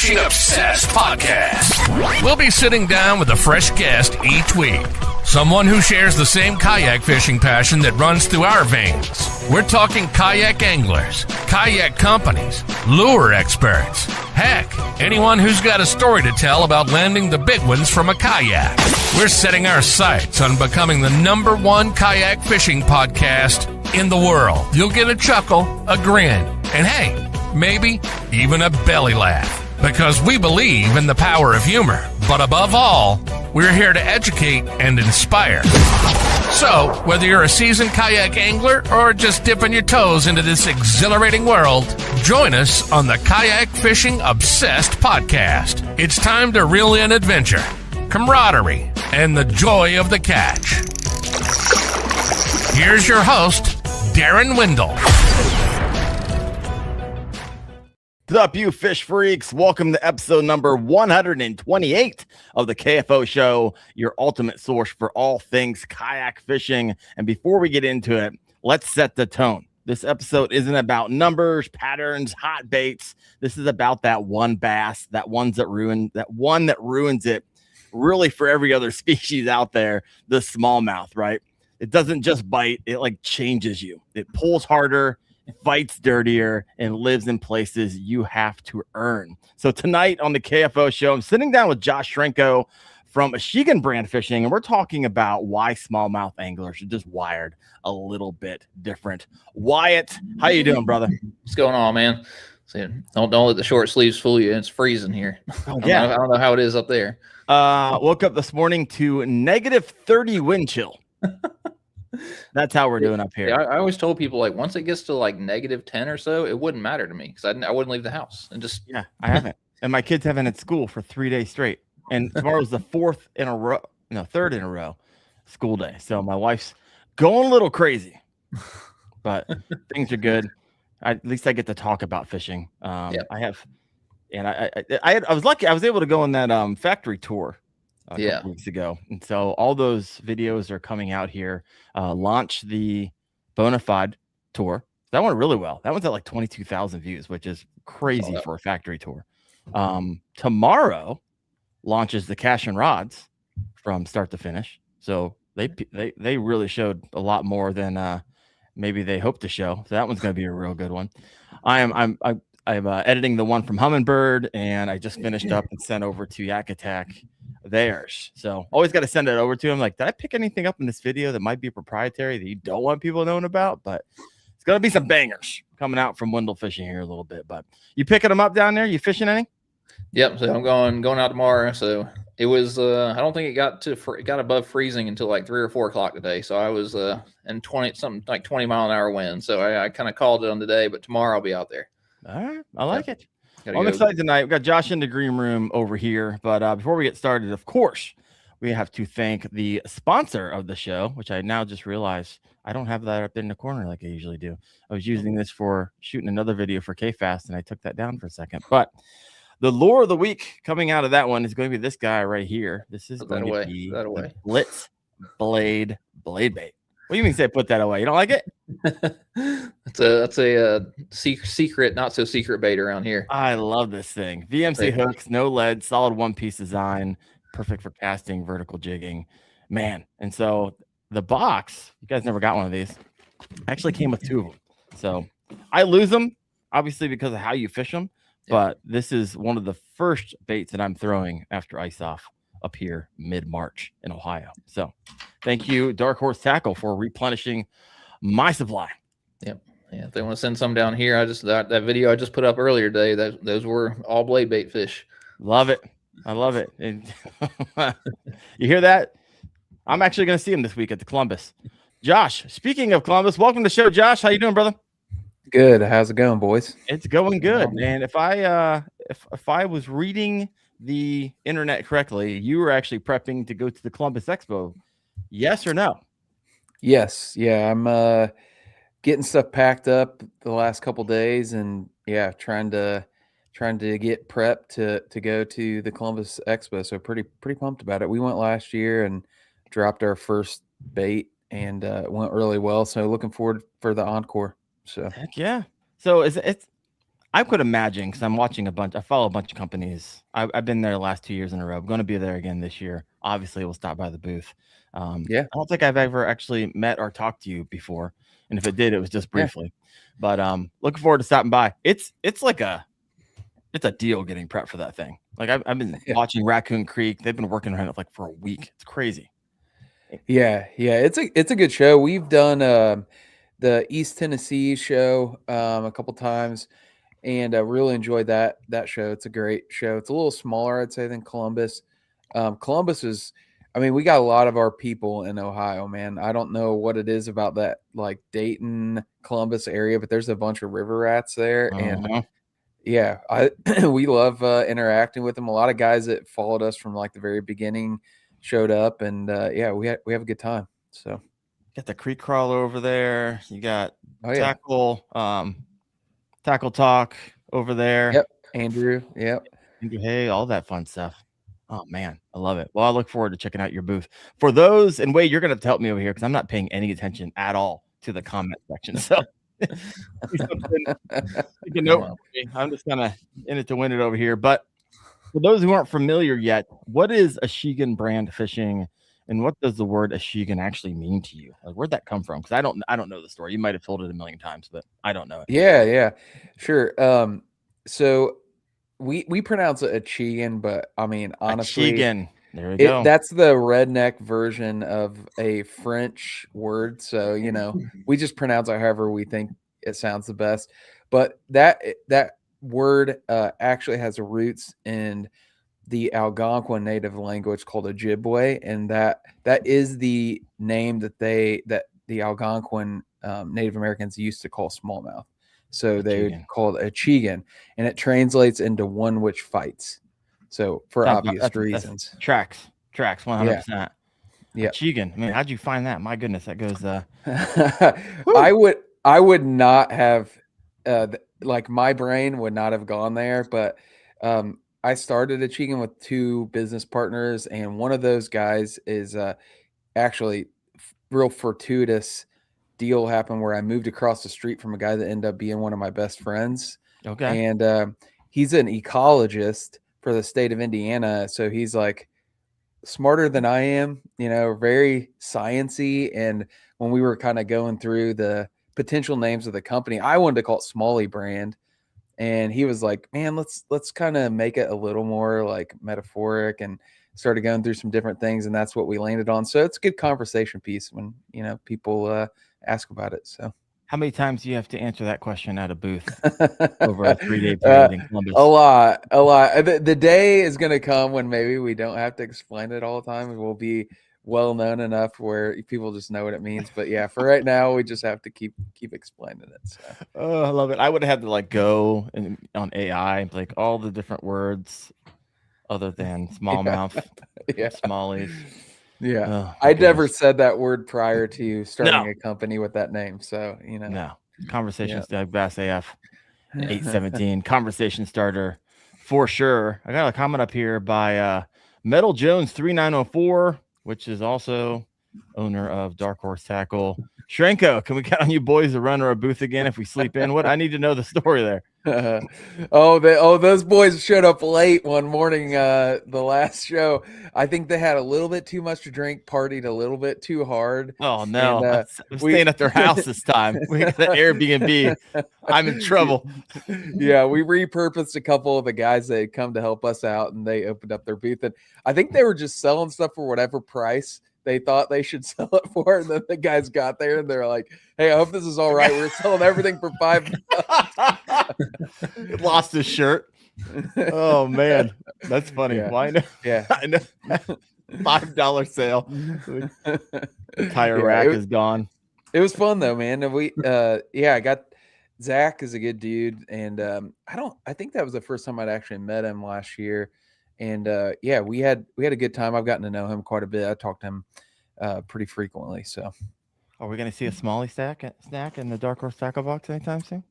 Fishing Obsessed podcast. We'll be sitting down with a fresh guest each week. Someone who shares the same kayak fishing passion that runs through our veins. We're talking kayak anglers, kayak companies, lure experts. Heck, anyone who's got a story to tell about landing the big ones from a kayak. We're setting our sights on becoming the #1 kayak fishing podcast in the world. You'll get a chuckle, a grin, and hey, maybe even a belly laugh. Because we believe in the power of humor. But above all, we're here to educate and inspire. So, whether you're a seasoned kayak angler or just dipping your toes into this exhilarating world, join us on the Kayak Fishing Obsessed podcast. It's time to reel in adventure, camaraderie, and the joy of the catch. Here's your host, Darren Wendell. What's up, you fish freaks? Welcome to episode number 128 of the KFO Show, your ultimate source for all things kayak fishing. And before we get into it, let's set the tone. This episode isn't about numbers, patterns, hot baits. This is about that one bass, that one that ruins it really for every other species out there, the smallmouth, right? It doesn't just bite, it like changes you. It pulls harder, fights dirtier, and lives in places you have to earn. So tonight on the KFO Show, I'm sitting down with Josh Chrenko from Achigan Brand Fishing, and we're talking about why smallmouth anglers are just wired a little bit different. Wyatt, how you doing, brother? What's going on, man? See, don't let the short sleeves fool you. It's freezing here. Oh, yeah. I don't know how it is up there. Woke up this morning to -30 wind chill. That's how we're doing up here. Yeah, I always told people, like, once it gets to like -10 or so, it wouldn't matter to me because I wouldn't leave the house and just. Yeah, I haven't. And my kids haven't at school for 3 days straight. And tomorrow's the third in a row school day. So my wife's going a little crazy, but things are good. At least I get to talk about fishing. I have, and I was lucky. I was able to go on that factory tour a couple weeks ago, and so all those videos are coming out here. Launch the Bonafide tour. That went really well. That one's at like 22,000 views, which is crazy for a factory tour. Tomorrow launches the Cash and Rods from start to finish. So they really showed a lot more than maybe they hoped to show. So that one's going to be a real good one. I'm editing the one from Humminbird, and I just finished up and sent over to Yak Attack theirs. So always got to send it over to him. Like, did I pick anything up in this video that might be proprietary that you don't want people knowing about? But it's going to be some bangers coming out from Wendell Fishing here a little bit. But you picking them up down there? You fishing any? Yep. So I'm going out tomorrow. So it was. I don't think it got above freezing until like 3 or 4 o'clock today. So I was in 20 mile an hour wind. So I kind of called it on today. But tomorrow I'll be out there. All right, I like it. Well, I'm excited tonight. We've got Josh in the green room over here. But before we get started, of course, we have to thank the sponsor of the show, which I now just realized I don't have that up in the corner like I usually do. I was using this for shooting another video for K-Fast, and I took that down for a second. But the lure of the week coming out of that one is going to be this guy right here. This is going to be the Blitz Blade bait. What do you mean say put that away? You don't like it? That's a secret, not so secret bait around here. I love this thing. VMC hooks, no lead, solid one-piece design, perfect for casting, vertical jigging, man. And so the box, you guys never got one of these, actually came with 2 of them. So I lose them, obviously, because of how you fish them. But this is one of the first baits that I'm throwing after ice off up here mid-March in Ohio. So thank you, Dark Horse Tackle, for replenishing my supply. Yep. Yeah, if they want to send some down here, that video I just put up earlier today, those were all blade bait fish. Love it. I love it. And you hear that? I'm actually going to see him this week at the Columbus. Josh, speaking of Columbus, welcome to the show, Josh. How you doing, brother? Good. How's it going, boys? It's going good. And if I was reading the internet correctly, you were actually prepping to go to the Columbus Expo. Yes or no? Yes. Yeah, I'm getting stuff packed up the last couple days, and trying to get prepped to go to the Columbus Expo. So pretty pumped about it. We went last year and dropped our first bait, and it went really well. So looking forward for the encore. So heck yeah. So I could imagine, because I'm watching I follow a bunch of companies. I've been there the last 2 years in a row. I'm going to be there again this year. Obviously, we'll stop by the booth. Yeah. I don't think I've ever actually met or talked to you before, and if it did, it was just briefly. But looking forward to stopping by. It's a deal getting prepped for that thing. Like I've been watching Raccoon Creek. They've been working on it like for a week. It's crazy. Yeah. It's a good show. We've done the East Tennessee show a couple times, and I really enjoyed that show. It's a great show. It's a little smaller, I'd say, than Columbus. Columbus is, I mean, we got a lot of our people in Ohio, man. I don't know what it is about that, like Dayton, Columbus area, but there's a bunch of river rats there, and yeah, we love interacting with them. A lot of guys that followed us from like the very beginning showed up, and yeah, we have a good time. So got the creek crawler over there. You got tackle talk over there. Yep, Andrew. Yep, Andrew Hay, all that fun stuff. Oh man, I love it. Well, I look forward to checking out your booth. For those, and Wade, you're gonna have to help me over here because I'm not paying any attention at all to the comment section. So I'm just kind of in it to win it over here. But for those who aren't familiar yet, what is Achigan Brand Fishing, and what does the word Achigan actually mean to you? Like, where'd that come from? Because I don't know the story. You might have told it a million times, but I don't know it. Yeah, sure. So we pronounce it Achigan, but I mean, honestly, Achigan. There we go. That's the redneck version of a French word. So, we just pronounce it however we think it sounds the best. But that word actually has roots in the Algonquin native language called Ojibwe, and that is the name that the Algonquin Native Americans used to call smallmouth. So they would call it Achigan, and it translates into one which fights. So for obvious reasons. Tracks 100%. Yeah. Achigan. I mean, how'd you find that? My goodness, that goes I would not have like my brain would not have gone there, but I started Achigan with two business partners, and one of those guys is actually real fortuitous deal happened where I moved across the street from a guy that ended up being one of my best friends. Okay. And he's an ecologist for the state of Indiana. So he's like smarter than I am, very sciencey. And when we were kind of going through the potential names of the company, I wanted to call it Smalley Brand. And he was like, man, let's kind of make it a little more like metaphoric, and started going through some different things. And that's what we landed on. So it's a good conversation piece when, people ask about it. So how many times do you have to answer that question at a booth over a 3-day period in Columbus? A lot. The day is going to come when maybe we don't have to explain it all the time. We'll be well known enough where people just know what it means. But yeah, for right now, we just have to keep explaining it. So. Oh, I love it. I would have had to go on AI, like all the different words other than smallmouth, smallies. Yeah, oh, I'd never said that word prior to starting a company with that name. So no conversations. Bass AF 817 conversation starter for sure. I got a comment up here by Metal Jones 3904, which is also owner of Dark Horse Tackle. Chrenko, can we count on you boys to run our booth again if we sleep in? What I need to know the story there. Those boys showed up late one morning. The last show, I think they had a little bit too much to drink, partied a little bit too hard. Oh no, I'm staying at their house this time. We got the Airbnb. I'm in trouble. Yeah, we repurposed a couple of the guys that had come to help us out, and they opened up their booth, and I think they were just selling stuff for whatever price they thought they should sell it for. And then the guys got there and they're like, hey, I hope this is all right. We're selling everything for $5. Lost his shirt. Oh man, that's funny. Yeah. Why not? Yeah. I know. $5 sale. The tire rack is gone. It was fun though, man. And we I got Zach is a good dude. And I think that was the first time I'd actually met him last year. And we had a good time. I've gotten to know him quite a bit. I talked to him pretty frequently. So, are we going to see a Smalley snack in the Dark Horse Tackle Box anytime soon?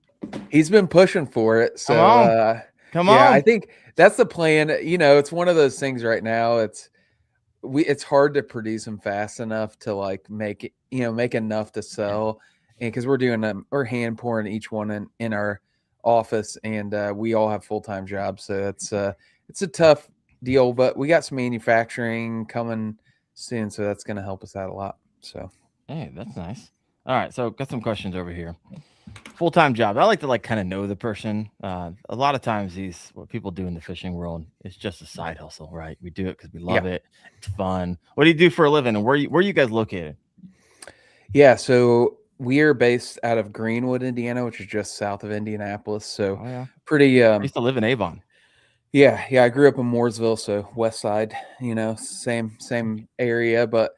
He's been pushing for it. So, come on. I think that's the plan. It's one of those things right now. It's hard to produce them fast enough to make enough to sell, and because we're hand pouring each one in our office, and we all have full-time jobs, so it's a tough deal. But we got some manufacturing coming soon, so that's going to help us out a lot. So Hey, that's nice. All right, so got some questions over here. Full-time job. I like to kind of know the person. A lot of times what people do in the fishing world is just a side hustle, right? We do it because we love it. It's fun. What do you do for a living, and where are you guys located? Yeah, so we are based out of Greenwood, Indiana, which is just south of Indianapolis. So pretty. I used to live in Avon. Yeah. I grew up in Mooresville, so west side. Same area. But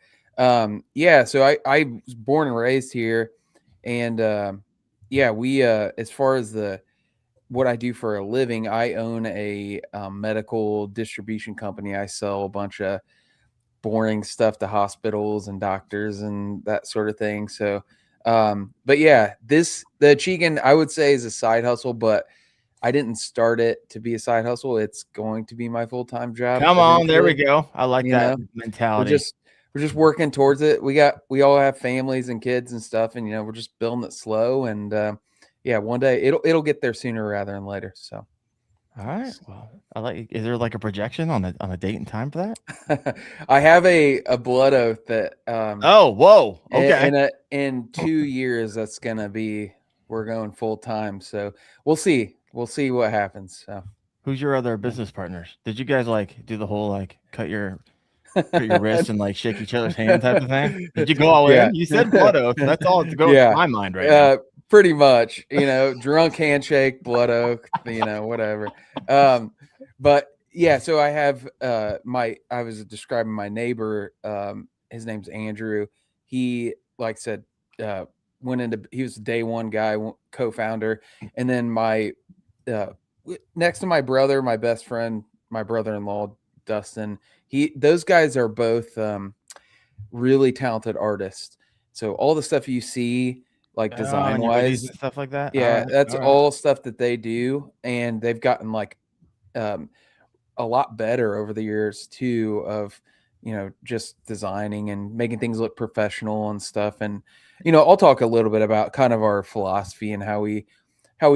yeah, so I was born and raised here, and we as far as what I do for a living, I own a medical distribution company. I sell a bunch of boring stuff to hospitals and doctors and that sort of thing. So, but yeah, the Achigan, I would say, is a side hustle, but I didn't start it to be a side hustle. It's going to be my full-time job. Come on, there we go. I like that mentality. We're just working towards it. We all have families and kids and stuff, and we're just building it slow. And one day it'll get there sooner rather than later. So. All right. Well, is there a projection on a date and time for that? I have a blood oath that. Oh, whoa. Okay. In 2 years, we're going full time. So we'll see. We'll see what happens. So. Who's your other business partners? Did you guys do the whole cut your wrist and shake each other's hand type of thing? Did you go all in? You said blood oath. That's all that's going through my mind right now. Pretty much, drunk handshake, blood oath, whatever. But yeah, so I have I was describing my neighbor. His name's Andrew. He, like I said, he was a day one guy, co-founder. And then next to my brother, my best friend, my brother-in-law, Dustin, those guys are both really talented artists. So all the stuff you see, design wise stuff like that. That's all stuff that they do, and they've gotten a lot better over the years too of just designing and making things look professional and stuff. And I'll talk a little bit about kind of our philosophy and how we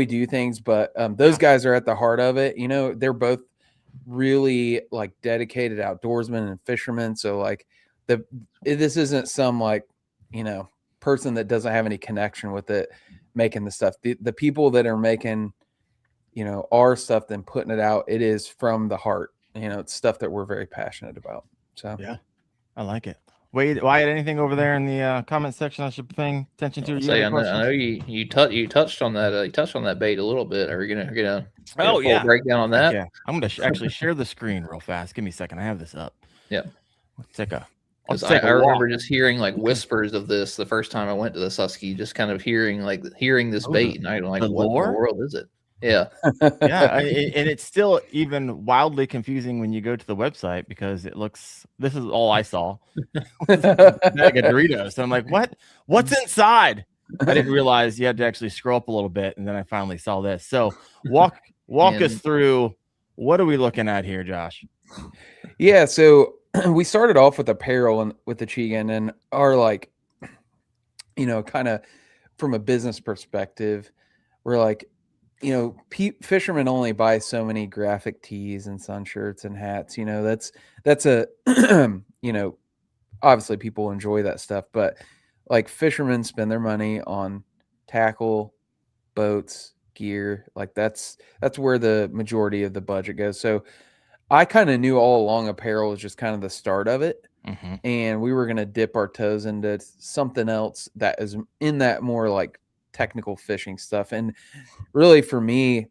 do things, but those guys are at the heart of it. They're both really dedicated outdoorsmen and fishermen, so this isn't some person that doesn't have any connection with it making the stuff. The people that are making our stuff then putting it out, it is from the heart. It's stuff that we're very passionate about. So yeah, I like it. Wyatt, anything over there in the comment section I should be paying attention to? I know you touched on that. You touched on that bait a little bit. Are you gonna full breakdown on that? Yeah, I'm gonna actually share the screen real fast. Give me a second. I have this up. Yeah, let's take a. I remember just hearing whispers of this the first time I went to the Susky, just kind of hearing this bait, and I'm like, what in the world is it? Yeah. Yeah. And it's still even wildly confusing when you go to the website because this is all I saw. Bag of Doritos. So I'm like, what's inside? I didn't realize you had to actually scroll up a little bit. And then I finally saw this. So walk us through, what are we looking at here, Josh? Yeah. So we started off with apparel and with Achigan, and our kind of from a business perspective, we're fishermen only buy so many graphic tees and sun shirts and hats. That's a obviously people enjoy that stuff, but fishermen spend their money on tackle, boats, gear. That's where the majority of the budget goes. So I kind of knew all along apparel was just kind of the start of it. Mm-hmm. And we were going to dip our toes into something else that is in that more technical fishing stuff. And really for me,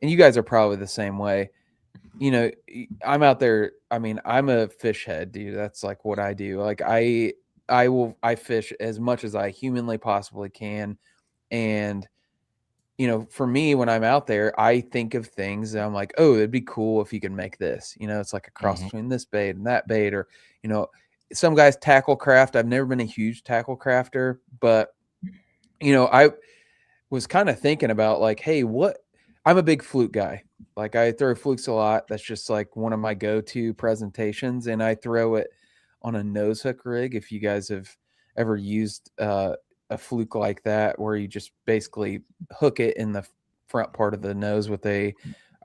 and you guys are probably the same way, I'm out there. I mean, I'm a fish head, dude. That's what I do. I fish as much as I humanly possibly can. And for me, when I'm out there, I think of things and I'm like, oh, it'd be cool if you could make this. It's like a cross between this bait and that bait, or some guys tackle craft. I've never been a huge tackle crafter, but I was kind of thinking about hey, I'm a big fluke guy. I throw flukes a lot. That's just one of my go-to presentations, and I throw it on a nose hook rig. If you guys have ever used a fluke like that, where you just basically hook it in the front part of the nose with I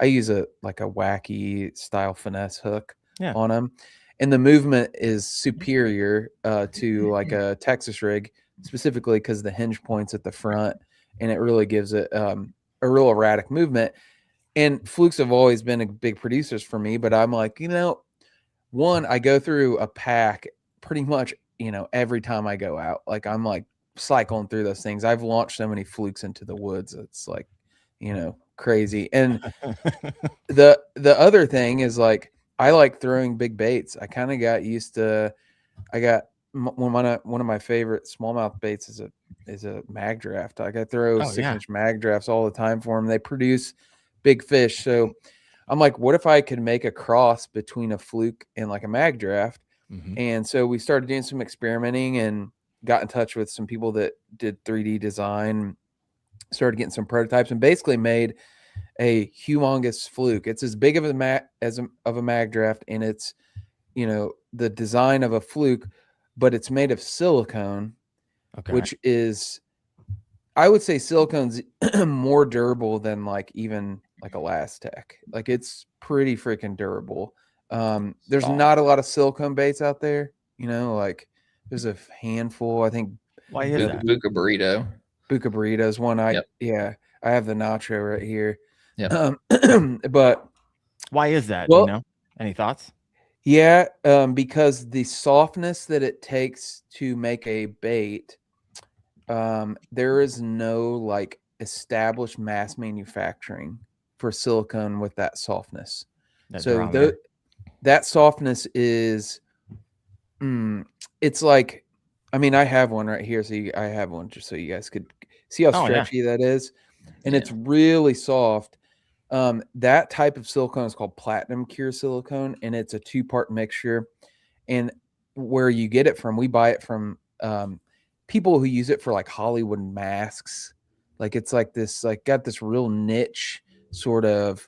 use a wacky style finesse hook on them, and the movement is superior to like a Texas rig, specifically because the hinge points at the front, and it really gives it a real erratic movement. And flukes have always been a big producers for me, but I'm like, one, I go through a pack pretty much, every time I go out. Like I'm like cycling through those things. I've launched so many flukes into the woods. It's like, crazy. And the other thing is like, I like throwing big baits. I kind of got used to, one of my favorite smallmouth baits is a mag draft. Like I throw 6-inch mag drafts all the time for them. They produce big fish. So I'm like, what if I could make a cross between a fluke and like a mag draft? Mm-hmm. And so we started doing some experimenting and got in touch with some people that did 3D design, started getting some prototypes, and basically made a humongous fluke. It's as big of a mag draft, and it's, the design of a fluke, but it's made of silicone, which is, I would say silicone's more durable than like even like Elastec. Like it's pretty freaking durable. There's not a lot of silicone baits out there, like there's a handful. I think why is that? Buca Burrito. Buca Burrito is one. I have the Nacho right here. Yeah. But why is that? Well, any thoughts? Yeah, because the softness that it takes to make a bait, there is no like established mass manufacturing for silicone with that softness. That softness is, it's like, I mean, I have one right here. I have one just so you guys could see how stretchy that is. And it's really soft. That type of silicone is called platinum cure silicone, and it's a 2-part mixture. And where you get it from, we buy it from people who use it for like Hollywood masks. Like it's like this, like got this real niche sort of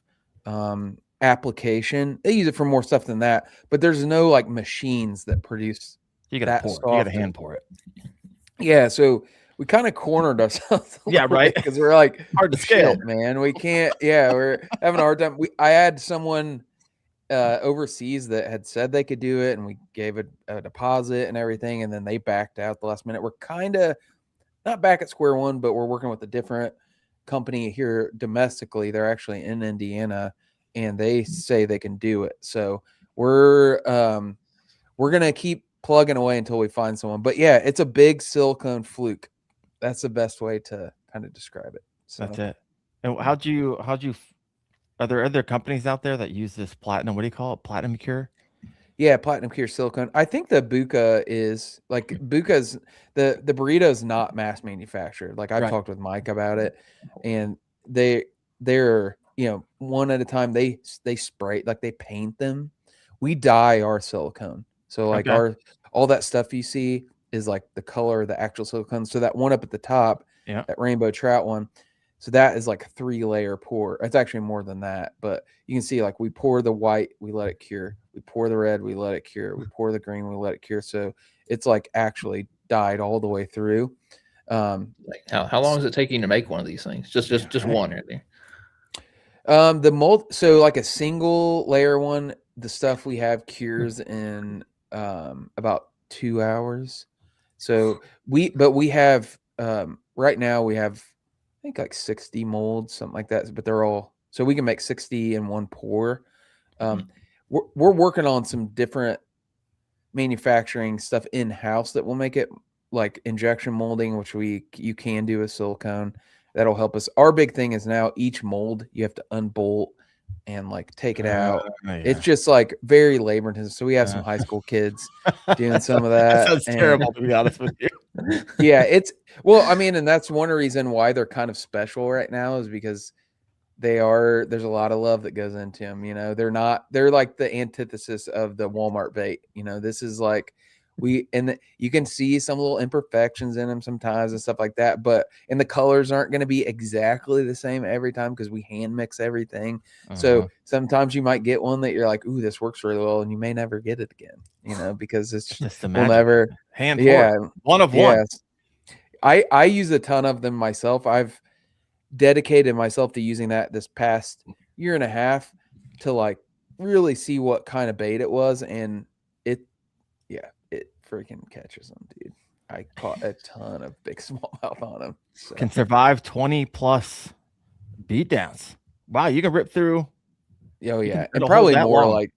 application. They use it for more stuff than that, but there's no like machines that produce. You gotta pour it. You gotta hand pour it. Yeah, so we kind of cornered ourselves. Right. Because we're like, hard to scale, man. We can't. Yeah, we're having a hard time. I had someone overseas that had said they could do it, and we gave a deposit and everything, and then they backed out the last minute. We're kind of not back at square one, but we're working with a different company here domestically. They're actually in Indiana, and they say they can do it. So we're gonna keep plugging away until we find someone. But yeah, it's a big silicone fluke. That's the best way to kind of describe it. So that's it. And how'd you are there other companies out there that use this platinum? What do you call it? Platinum cure? Yeah, platinum cure silicone. I think the Buca is like Buca's the burrito's not mass manufactured. Like I've talked with Mike about it, and they're one at a time. They spray, like they paint them. We dye our silicone. So like all that stuff you see is like the color of the actual silicone. So that one up at the top, that rainbow trout one, so that is like a 3-layer pour. It's actually more than that, but you can see like we pour the white, we let it cure. We pour the red, we let it cure. We pour the green, we let it cure. So it's like actually dyed all the way through. Like how long does it take you to make one of these things? Just one right there. The mold. So like a single layer one, the stuff we have cures in about 2 hours. So we have right now we have I think like 60 molds, something like that. But they're all, so we can make 60 in one pour. We're working on some different manufacturing stuff in house that will make it like injection molding, which you can do with silicone. That'll help us. Our big thing is now each mold you have to unbolt and like take it out. It's just like very labor intensive. So we have some high school kids doing some of that. That sounds terrible, to be honest with you. Yeah, I mean, and that's one reason why they're kind of special right now is because there's a lot of love that goes into them. They're like the antithesis of the Walmart bait. This is like you can see some little imperfections in them sometimes and stuff like that, and the colors aren't going to be exactly the same every time because we hand mix everything. So sometimes you might get one that you're like, ooh, this works really well, and you may never get it again, because it's just we'll never one of one. I use a ton of them myself. dedicated myself to using that this past year and a half to like really see what kind of bait it was, and it freaking catches them, dude. I caught a ton of big smallmouth on them. So. Can survive 20 plus beatdowns. Wow, you can rip through. Oh yeah, and hold probably that more long.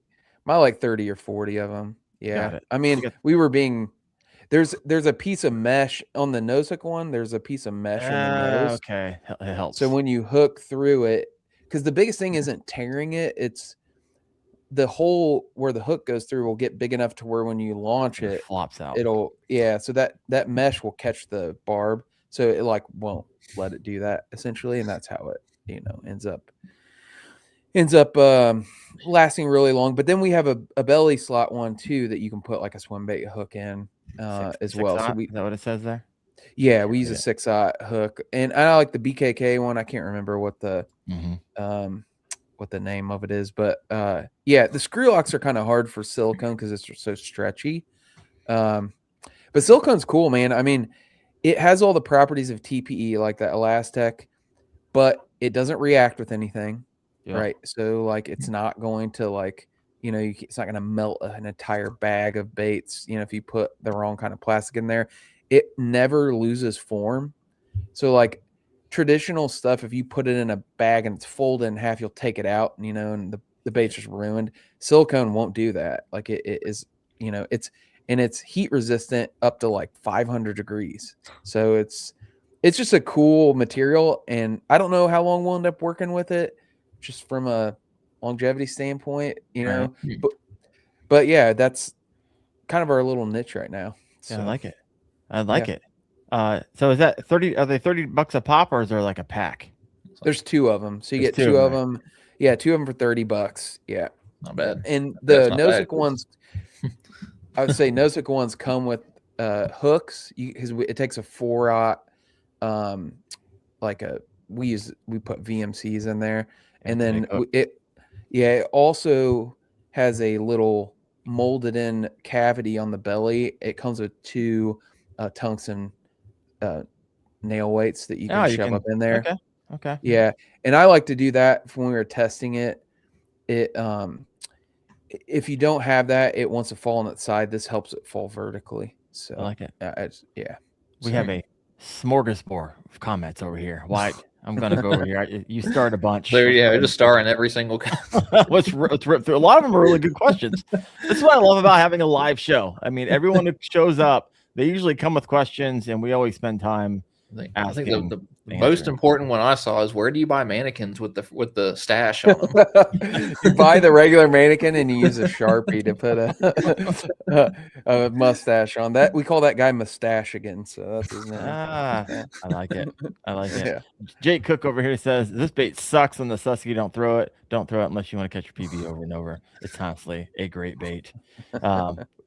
like 30 or 40 of them. Yeah, I mean, we were being there's a piece of mesh on the nose hook one. There's a piece of mesh on the nose. Okay, it helps. So when you hook through it, because the biggest thing isn't tearing it, it's the hole where the hook goes through will get big enough to where when you launch it flops out. So that mesh will catch the barb, so it like won't let it do that essentially, and that's how it ends up lasting really long. But then we have a belly slot one too that you can put like a swim bait hook in as well. So is that what it says there? Yeah, we use a 6/0 hook, and I like the BKK one. I can't remember what the what the name of it is, but the screw locks are kind of hard for silicone because it's so stretchy. But silicone's cool, man. I mean, it has all the properties of TPE, like that Elastec, but it doesn't react with anything, right? So like, it's not going to like, it's not going to melt an entire bag of baits. If you put the wrong kind of plastic in there, it never loses form. So like, traditional stuff, if you put it in a bag and it's folded in half, you'll take it out, and the bait's just ruined. Silicone won't do that. Like it is, it's heat resistant up to like 500 degrees. So it's just a cool material, and I don't know how long we'll end up working with it, just from a longevity standpoint, Right. But yeah, that's kind of our little niche right now. So. Yeah, I like it. So is that 30? Are they $30 a pop, or is there like a pack? There's 2 of them, so you get 2 of them. Yeah, 2 of them for $30. Yeah, not bad. And the nose-hook ones, I would say nose-hook ones come with hooks. Because it takes a 4/0, we put VMCs in there, and then it also has a little molded in cavity on the belly. It comes with 2 tungsten nail weights that you can shove up in there. Okay. Yeah, and I like to do that when we were testing it. If you don't have that, it wants to fall on its side. This helps it fall vertically. So I like it. We have a smorgasbord of comments over here. Why? I'm gonna go over here. You start a bunch. So just starring every single. let's rip through. A lot of them are really good questions. This is what I love about having a live show. I mean, everyone who shows up, they usually come with questions, and we always spend time. I think the most important one I saw is, where do you buy mannequins with the stash on them? You buy the regular mannequin and you use a Sharpie to put a mustache on. That we call that guy Mustachigan. So that's his name. I like it. Yeah. Jake Cook over here says, this bait sucks on the Susky. Don't throw it unless you want to catch your PB over and over. It's honestly a great bait.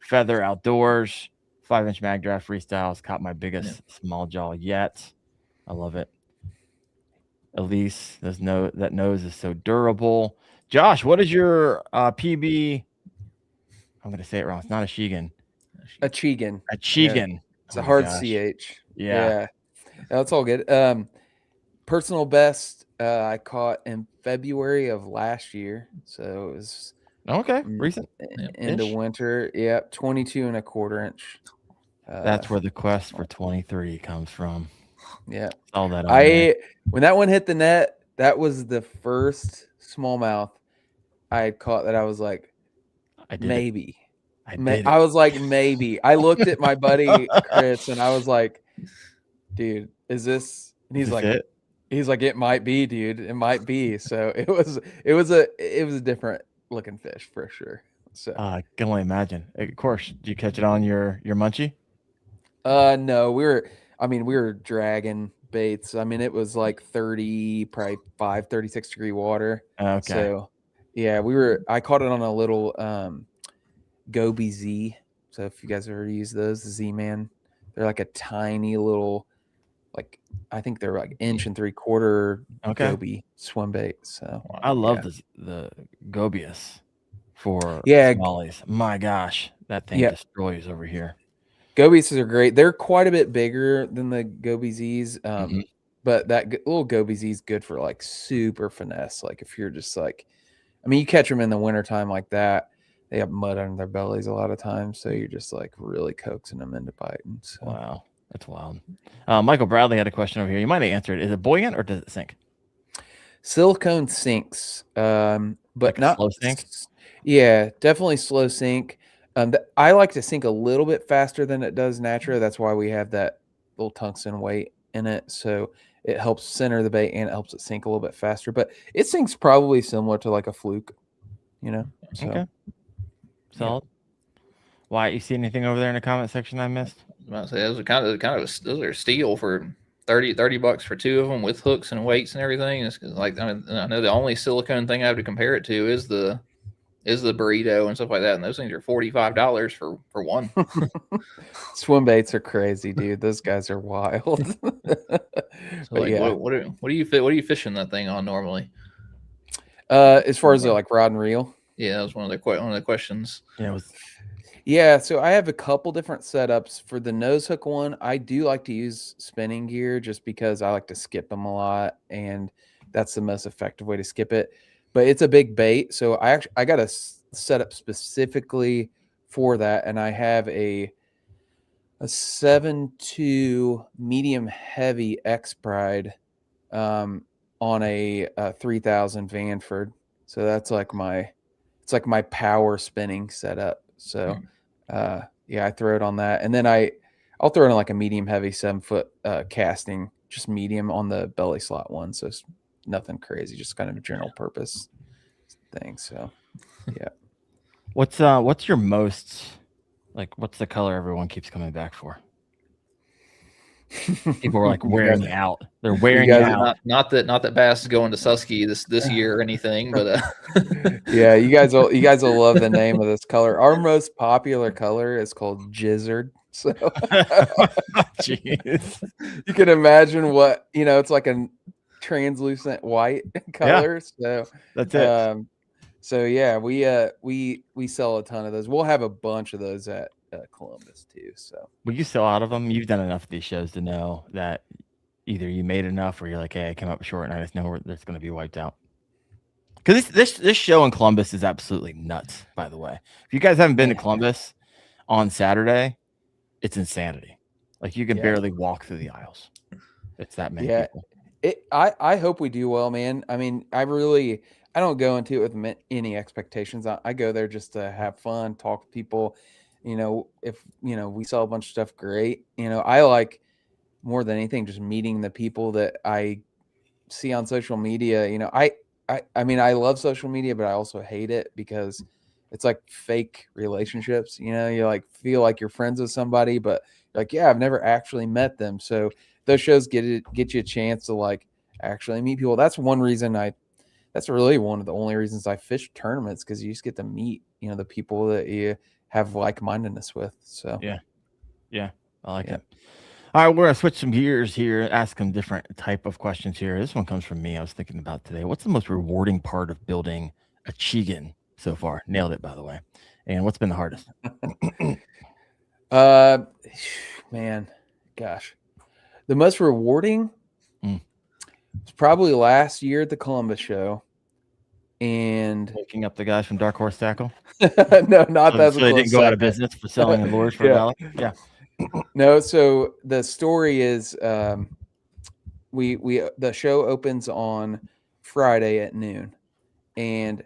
Feather Outdoors, 5-inch mag draft freestyles, caught my biggest small jaw yet. I love it. Elise, that nose is so durable. Josh, what is your PB? I'm going to say it wrong. It's not Achigan. Achigan. Yeah. It's a hard CH. Yeah. That's all good. Personal best I caught in February of last year. So it was recent. Into winter. Yeah, 22 1/4 inch. That's where the quest for 23 comes from. Yeah. All that. When that one hit the net, that was the first smallmouth I had caught that I was like, maybe. I was like, maybe. I looked at my buddy Chris and I was like, dude, is this? And he's like, it might be, dude. It might be. So it was a different looking fish for sure. So I can only imagine. Of course, did you catch it on your munchie? No, we were dragging baits. I mean, it was like 36 degree water. Okay. So yeah, I caught it on a little Goby Z. So if you guys ever use those, the Z-Man, they're like a tiny little, like, I think they're like 1 3/4 Goby swim bait. So I love the Gobius for smallies. My gosh, that thing destroys over here. Gobies are great. They're quite a bit bigger than the Goby Zs. but that little goby Z is good for like super finesse. Like if you're just like, I mean, you catch them in the wintertime like that, they have mud under their bellies a lot of times. So you're just like really coaxing them into biting. So. Wow. That's wild. Michael Bradley had a question over here. You might have answered. Is it buoyant or does it sink? Silicone sinks, but Like a not slow sink? Yeah, definitely slow sink. I like to sink a little bit faster than it does naturally. That's why we have that little tungsten weight in it. So it helps center the bait and it helps it sink a little bit faster. But it sinks probably similar to like a fluke, you know. So, Okay. Solid. Why? You see anything over there in the comment section I missed? I was about to say, those are those are steel for $30 for two of them with hooks and weights and everything. It's like, I know the only silicone thing I have to compare it to is the burrito and stuff like that, and those things are $45 for one. Swim baits are crazy, dude. Those guys are wild. So like, yeah. what do you fishing that thing on normally? As far as like rod and reel. Yeah, that was one of the questions. Yeah, it was. Yeah, so I have a couple different setups. For the nose hook one, I do like to use spinning gear just because I like to skip them a lot, and that's the most effective way to skip it. But it's a big bait, so I got a setup specifically for that, and I have a 7.2 medium heavy X Pride on a 3000 Vanford. So that's like it's like my power spinning setup. So yeah, I throw it on that, and then I'll throw it in like a medium heavy 7-foot casting, just medium on the belly slot one. So it's nothing crazy, just kind of a general purpose thing. So yeah. What's your most, like, what's the color everyone keeps coming back for? People are like wearing you out. They're wearing you out. Not that Bass is going to Susky this year or anything, but yeah, you guys will love the name of this color. Our most popular color is called Gizzard. So Jeez. You can imagine what, it's like a translucent white color. So that's it. So yeah, we sell a ton of those. We'll have a bunch of those at Columbus too. So will you sell out of them? You've done enough of these shows to know that either you made enough or you're like, hey, I came up short and I just know that's going to be wiped out. Because this show in Columbus is absolutely nuts, by the way. If you guys haven't been to Columbus on Saturday, it's insanity. Like you can barely walk through the aisles. It's that many people. I hope we do well, man. I mean, I don't go into it with any expectations. I go there just to have fun, talk to people. If we sell a bunch of stuff, great. I like more than anything just meeting the people that I see on social media. I mean, I love social media, but I also hate it because it's like fake relationships. You like feel like you're friends with somebody, but like, yeah, I've never actually met them. So those shows get you a chance to like actually meet people. That's one reason that's really one of the only reasons I fish tournaments, because you just get to meet, the people that you have like-mindedness with. So yeah, I like it. All right, we're gonna switch some gears here, ask some different type of questions here. This one comes from me. I was thinking about today. What's the most rewarding part of building Achigan so far? Nailed it, by the way. And what's been the hardest? Man, gosh, the most rewarding was probably last year at the Columbus show. And picking up the guys from Dark Horse Tackle. No, not that. So they didn't go out of business for selling the lures for $1. Yeah. No, so the story is the show opens on Friday at noon, and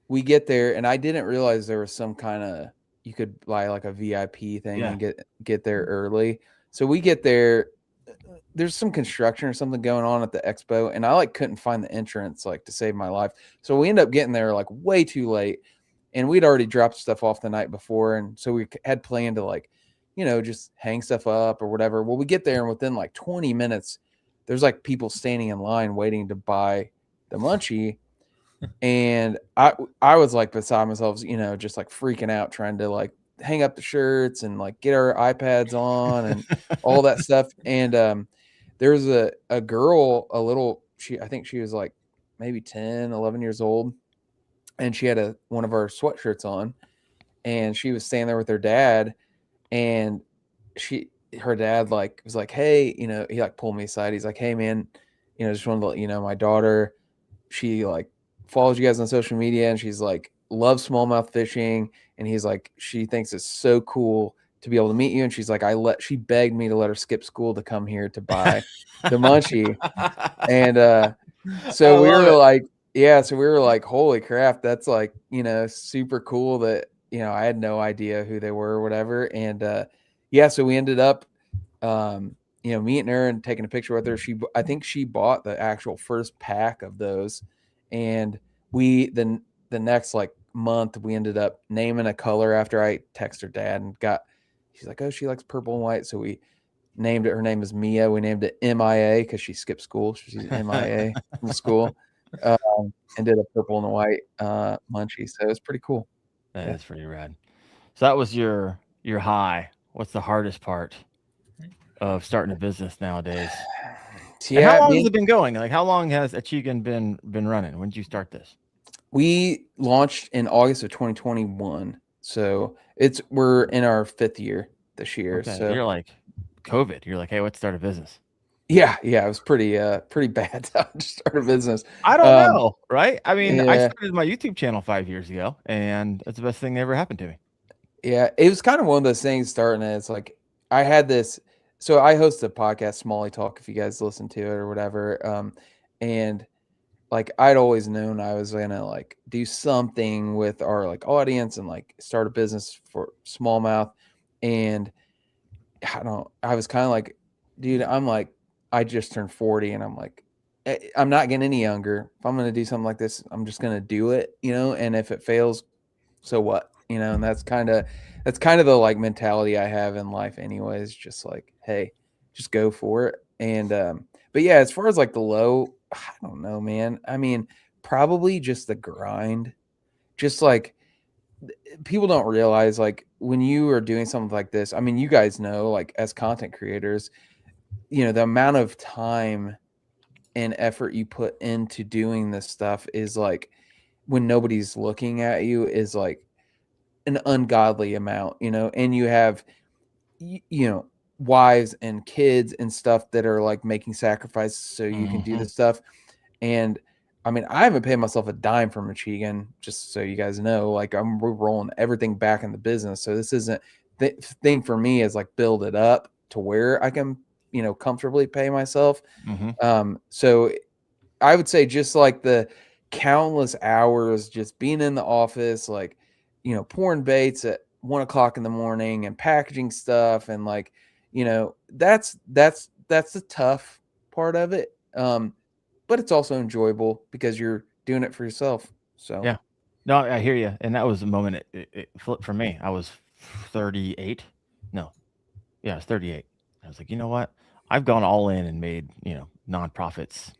we get there, and I didn't realize there was some kind of, you could buy like a VIP thing and get there early. So we get there, there's some construction or something going on at the expo, and I couldn't find the entrance to save my life. So we end up getting there way too late, and we'd already dropped stuff off the night before, and so we had planned to just hang stuff up or whatever. Well, we get there, and within 20 minutes, there's people standing in line waiting to buy the munchie. And I was beside myself, just freaking out, trying to hang up the shirts and get our iPads on and all that stuff. And there was a girl, I think she was maybe 10, 11 years old. And she had one of our sweatshirts on, and she was standing there with her dad. And her dad like was like, hey, he like pulled me aside. He's like, hey man, just wanted to let you know my daughter, she like follows you guys on social media and she's like loves smallmouth fishing. And he's like, she thinks it's so cool to be able to meet you. And she's like, she begged me to let her skip school to come here to buy the munchie. And so we were like, so we were like, holy crap, that's like, super cool that, I had no idea who they were or whatever. And so we ended up, meeting her and taking a picture with her. I think she bought the actual first pack of those. And the next like month, we ended up naming a color after I texted her dad and she's like, oh, she likes purple and white. So we named it. Her name is Mia. We named it MIA because she skipped school. She's MIA from school. And did a purple and a white munchie. So it's pretty cool. That's pretty rad. So that was your high. What's the hardest part of starting a business nowadays? And how long has it been going? Like, how long has Achigan been running? When did you start this? We launched in August of 2021. So we're in our 5th year this year. Okay. So you're like COVID. You're like, hey, let's start a business. Yeah, it was pretty bad to start a business. I don't know, right? I mean, Yeah. I started my YouTube channel 5 years ago, and it's the best thing that ever happened to me. Yeah, it was kind of one of those things starting. It's like I had this. So I host a podcast, Smalley Talk, if you guys listen to it or whatever. And like I'd always known I was gonna like do something with our like audience and like start a business for smallmouth. And I was kind of like, dude, I'm like, I just turned 40 and I'm like, I'm not getting any younger. If I'm going to do something like this, I'm just going to do it, and if it fails, so what, and that's kind of the like mentality I have in life anyways. Just like, hey, just go for it. And, but yeah, as far as like the low, I don't know, man. I mean, probably just the grind, just like people don't realize like when you are doing something like this, I mean, you guys know, like as content creators, the amount of time and effort you put into doing this stuff is like when nobody's looking at you is like an ungodly amount, and you have, wives and kids and stuff that are like making sacrifices so you can do this stuff. And I mean, I haven't paid myself a dime from Achigan, just so you guys know, like we're rolling everything back in the business. So this isn't the thing for me is like build it up to where I can, comfortably pay myself. So I would say just like the countless hours, just being in the office, like, pouring baits at 1 o'clock in the morning and packaging stuff. And like, that's the tough part of it. But it's also enjoyable because you're doing it for yourself. So yeah, no, I hear you. And that was the moment it flipped for me. I was 38. No, yeah, I was 38. I was like, you know what? I've gone all in and made, nonprofits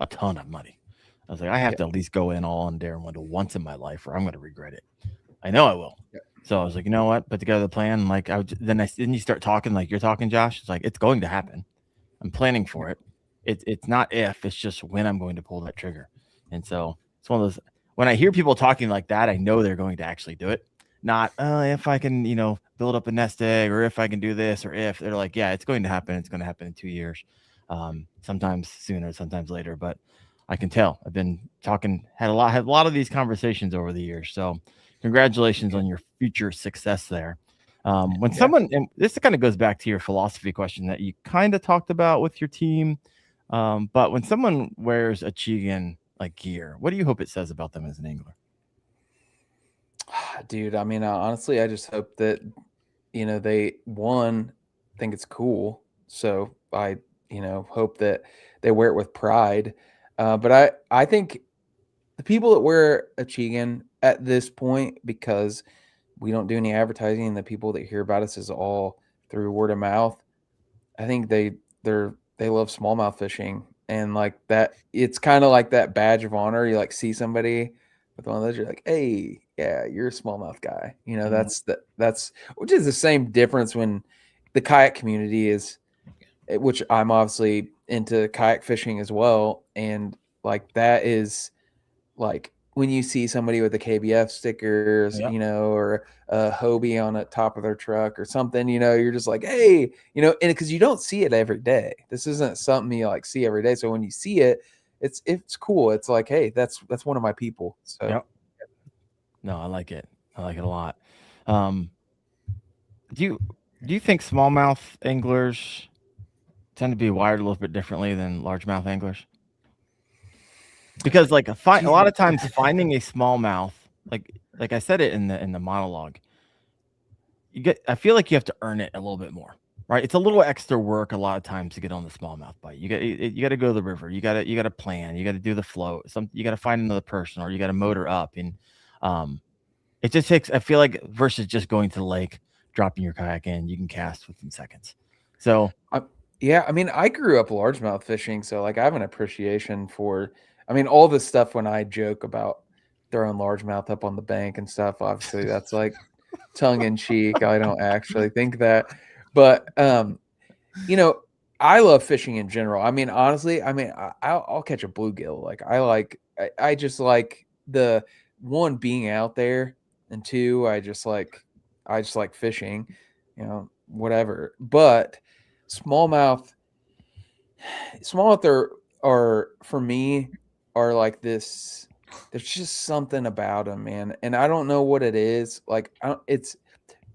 a ton of money. I was like, I have to at least go in all in Darren Wendell once in my life, or I'm going to regret it. I know I will. Yeah. So I was like, you know what? Put together the plan. Like then you start talking like you're talking, Josh. It's like it's going to happen. I'm planning for it. It's not if, it's just when I'm going to pull that trigger. And so it's one of those. When I hear people talking like that, I know they're going to actually do it. Not if I can, build up a nest egg, or if I can do this, or if they're like, yeah, it's going to happen. It's going to happen in 2 years. Sometimes sooner, sometimes later. But I can tell. I've been talking, had a lot of these conversations over the years. So congratulations on your future success there. When someone, and this kind of goes back to your philosophy question that you kind of talked about with your team. But when someone wears Achigan like gear, what do you hope it says about them as an angler? Dude, I mean, honestly, I just hope that, they think it's cool. So I, hope that they wear it with pride. But I think the people that wear Achigan at this point, because we don't do any advertising and the people that hear about us is all through word of mouth, I think they love smallmouth fishing. And like that, it's kind of like that badge of honor. You like see somebody with one of those, you're like, hey, yeah, you're a smallmouth guy. That's which is the same difference when the kayak community is, which I'm obviously into kayak fishing as well. And like, that is like when you see somebody with a KBF stickers, Yep. you know, or a Hobie on the top of their truck or something, you know, you're just like, hey, you know, and because you don't see it every day. This isn't something you like see every day. So when you see it, it's cool. It's like, hey, that's one of my people. So Yep. No, I like it. I like it a lot. Do you think smallmouth anglers tend to be wired a little bit differently than largemouth anglers? Because like a lot of times finding a smallmouth, like I said it in the monologue, I feel like you have to earn it a little bit more, right? It's a little extra work a lot of times to get on the smallmouth bite. You got to go to the river. You got to plan. You got to do the float. You got to find another person, or you got to motor up. And it just takes. I feel like versus just going to the lake, dropping your kayak in, you can cast within seconds. So yeah, I mean, I grew up largemouth fishing, so like I have an appreciation for. I mean, all this stuff when I joke about throwing largemouth up on the bank and stuff. Obviously, that's like tongue in cheek. I don't actually think that, but you know, I love fishing in general. I mean, honestly, I mean, I'll catch a bluegill. Like I just like the one being out there, and two, I just like fishing, you know, whatever. But smallmouth are for me are like this. There's just something about them, man, and I don't know what it is. Like it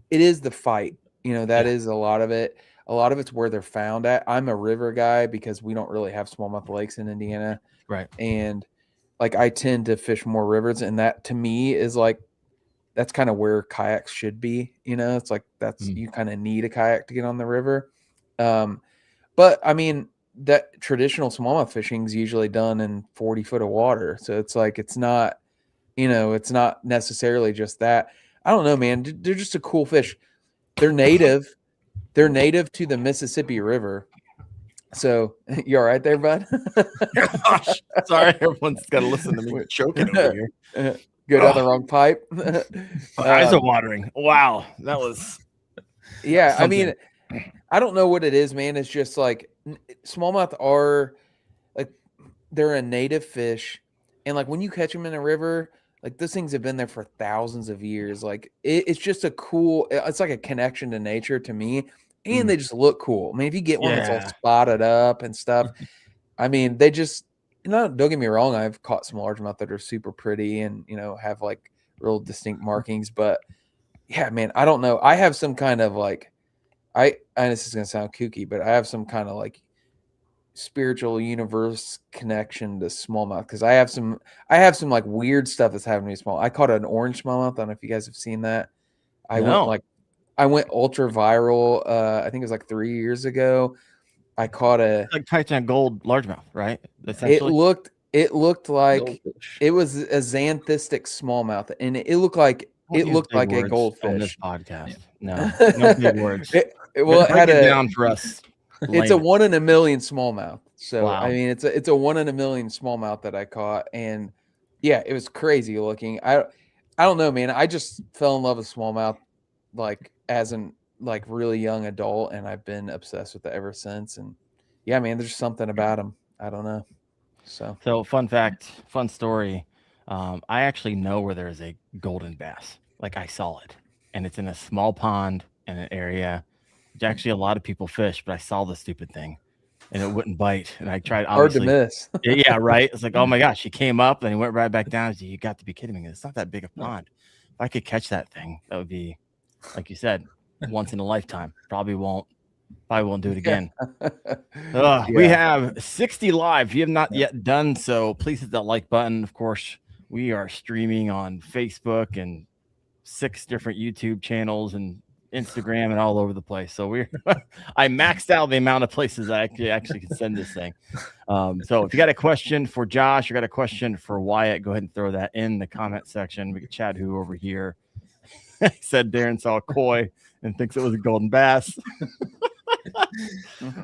is the fight, you know, that is a lot of it. A lot of it's where they're found at. I'm a river guy because we don't really have smallmouth lakes in Indiana, right. and like I tend to fish more rivers, and that to me is like that's kind of where kayaks should be. You know, it's like you kind of need a kayak to get on the river. But I mean, that traditional smallmouth fishing is usually done in 40 foot of water. So it's like, it's not, you know, it's not necessarily just that. I don't know, man. They're just a cool fish. They're native. They're native to the Mississippi River. So you all right there, bud? Gosh, sorry, everyone's got to listen to me choking over here. Go down the wrong pipe. My eyes are watering. Wow, that was. Yeah, something. I mean, I don't know what it is, man. It's just like smallmouth are like they're a native fish, and like when you catch them in a river, like those things have been there for thousands of years. Like it's just a cool. It's like a connection to nature to me, and they just look cool. I mean, if you get one that's all spotted up and stuff, I mean, they just. Don't get me wrong. I've caught some largemouth that are super pretty and you know have like real distinct markings, but yeah, man, I don't know. I have some kind of like. And this is gonna sound kooky, but I have some kind of like spiritual universe connection to smallmouth because I have some like weird stuff that's happening to me small. I caught an orange smallmouth. I don't know if you guys have seen that. I went ultra viral. I think it was like 3 years ago. I caught like Titan Gold largemouth, right? It looked like goldfish. It was a xanthistic smallmouth, and it looked like a goldfish on this podcast. Yeah. No big words. It had down for us. It's a 1 in a million smallmouth. So wow. I mean, it's a 1 in a million smallmouth that I caught, and yeah, it was crazy looking. I don't know, man. I just fell in love with smallmouth like as an like really young adult, and I've been obsessed with it ever since. And yeah, man, there's something about them. I don't know. So fun fact, fun story. I actually know where there's a golden bass. Like I saw it, and it's in a small pond in an area. Actually, a lot of people fish, but I saw the stupid thing, and it wouldn't bite. And I tried. Hard to miss. Yeah, right. It's like, oh my gosh, he came up and he went right back down. You got to be kidding me! It's not that big a pond. If I could catch that thing, that would be, like you said, once in a lifetime. Probably won't do it again. We have 60 live. If you have not yet done so, please hit that like button. Of course, we are streaming on Facebook and 6 different YouTube channels and Instagram and all over the place. So I maxed out the amount of places I actually can send this thing. So if you got a question for Josh, or got a question for Wyatt, go ahead and throw that in the comment section. We can chat who over here. Said Darren saw a koi and thinks it was a golden bass.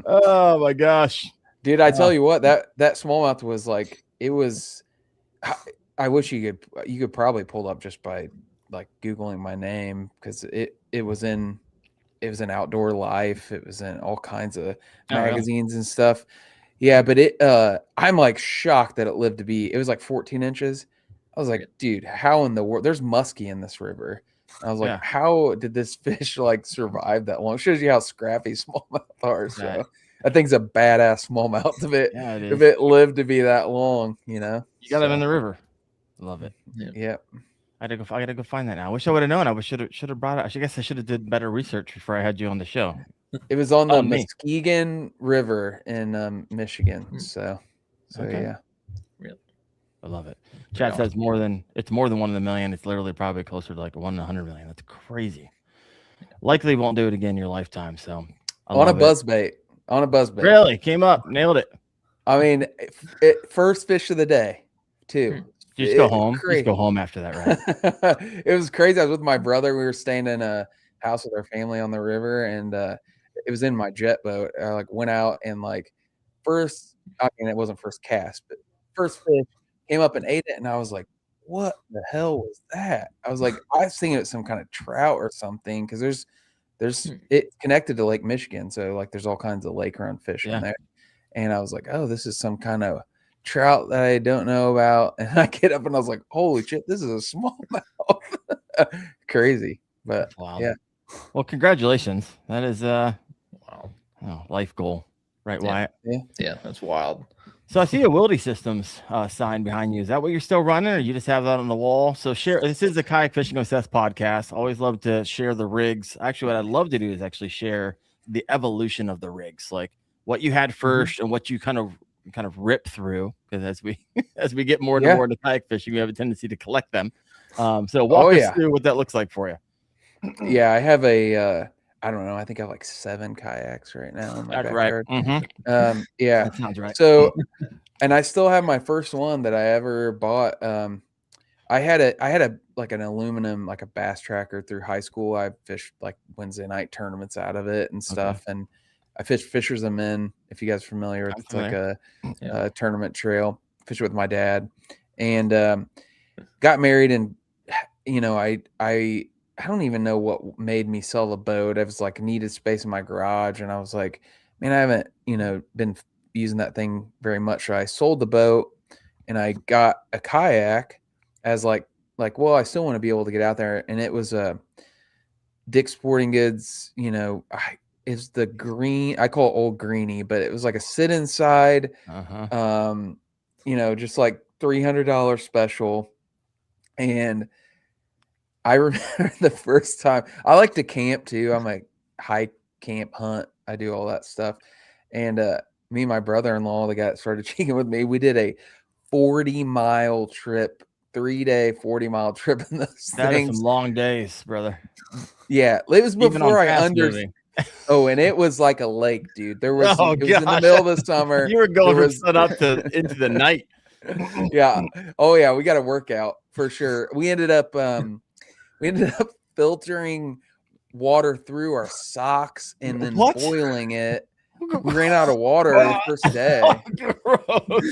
Oh my gosh, dude! I tell you what, that smallmouth was like, it was. I wish you could probably pull up just by like Googling my name, because it was in Outdoor Life. It was in all kinds of magazines and stuff. Yeah, but I'm like shocked that it lived to be. It was like 14 inches. I was like, dude, how in the world? There's muskie in this river. I was like, Yeah. how did this fish like survive that long? Shows you how scrappy smallmouth are. So Right. that thing's a badass smallmouth Yeah, it if is. it lived to be that long, you know. You got them in the river. Love it. Yeah. I gotta go find that now. I wish I would have known. I should have brought it. I guess I should have did better research before I had you on the show. It was on the On me. Muskegon River in Michigan. So Okay. yeah. I love it. Chat says it's more than 1 in a million. It's literally probably closer to like 1 in 100 million. That's crazy. Likely won't do it again in your lifetime. So On a buzzbait. Really came up, nailed it. I mean, first fish of the day, too. You just go home. Just go home after that, right? It was crazy. I was with my brother. We were staying in a house with our family on the river, and it was in my jet boat. I like went out and like first. I mean, it wasn't first cast, but first fish came up and ate it, and I was like, "What the hell was that?" I was like, "I was thinking it was some kind of trout or something," because there's it's connected to Lake Michigan, so like there's all kinds of lake run fish in there. And I was like, "Oh, this is some kind of trout that I don't know about." And I get up and I was like, "Holy shit, this is a smallmouth!" Crazy, but yeah. Well, congratulations. That is life goal, right, Wyatt? Yeah, that's wild. So I see a Wildy Systems sign behind you. Is that what you're still running, or you just have that on the wall? So share. This is the Kayak Fishing Obsessed podcast. Always love to share the rigs. Actually, what I'd love to do is actually share the evolution of the rigs, like what you had first and what you kind of rip through. Because as we get more and more into kayak fishing, we have a tendency to collect them. So walk us through what that looks like for you. Yeah, I have I don't know. I think I have like 7 kayaks right now in my backyard. Yeah, that sounds right. So, and I still have my first one that I ever bought. I had a like an aluminum, like a bass tracker through high school. I fished like Wednesday night tournaments out of it and stuff. And I fished Fisher's a Men, if you guys are familiar. It's like a tournament trail. Fished with my dad, and got married. And you know, I don't even know what made me sell the boat. I was like needed space in my garage, and I was like, man, I haven't been using that thing very much. So I sold the boat, and I got a kayak as like well, I still want to be able to get out there. And it was a Dick's Sporting Goods, it's the green, I call it Old Greenie, but it was like a sit inside, just like $300 special. And I remember the first time I like to camp too. I'm a high camp hunt. I do all that stuff. And me and my brother-in-law, the guy that started cheating with me, we did a 40-mile trip, 3-day, 40-mile trip in those that things. Is some long days, brother. Yeah. It was before I understood. Oh, and it was like a lake, dude. It was in the middle of the summer. You were going from sun up to into the night. Yeah. Oh yeah. We got a workout for sure. We ended up filtering water through our socks and then boiling it. We ran out of water the first day.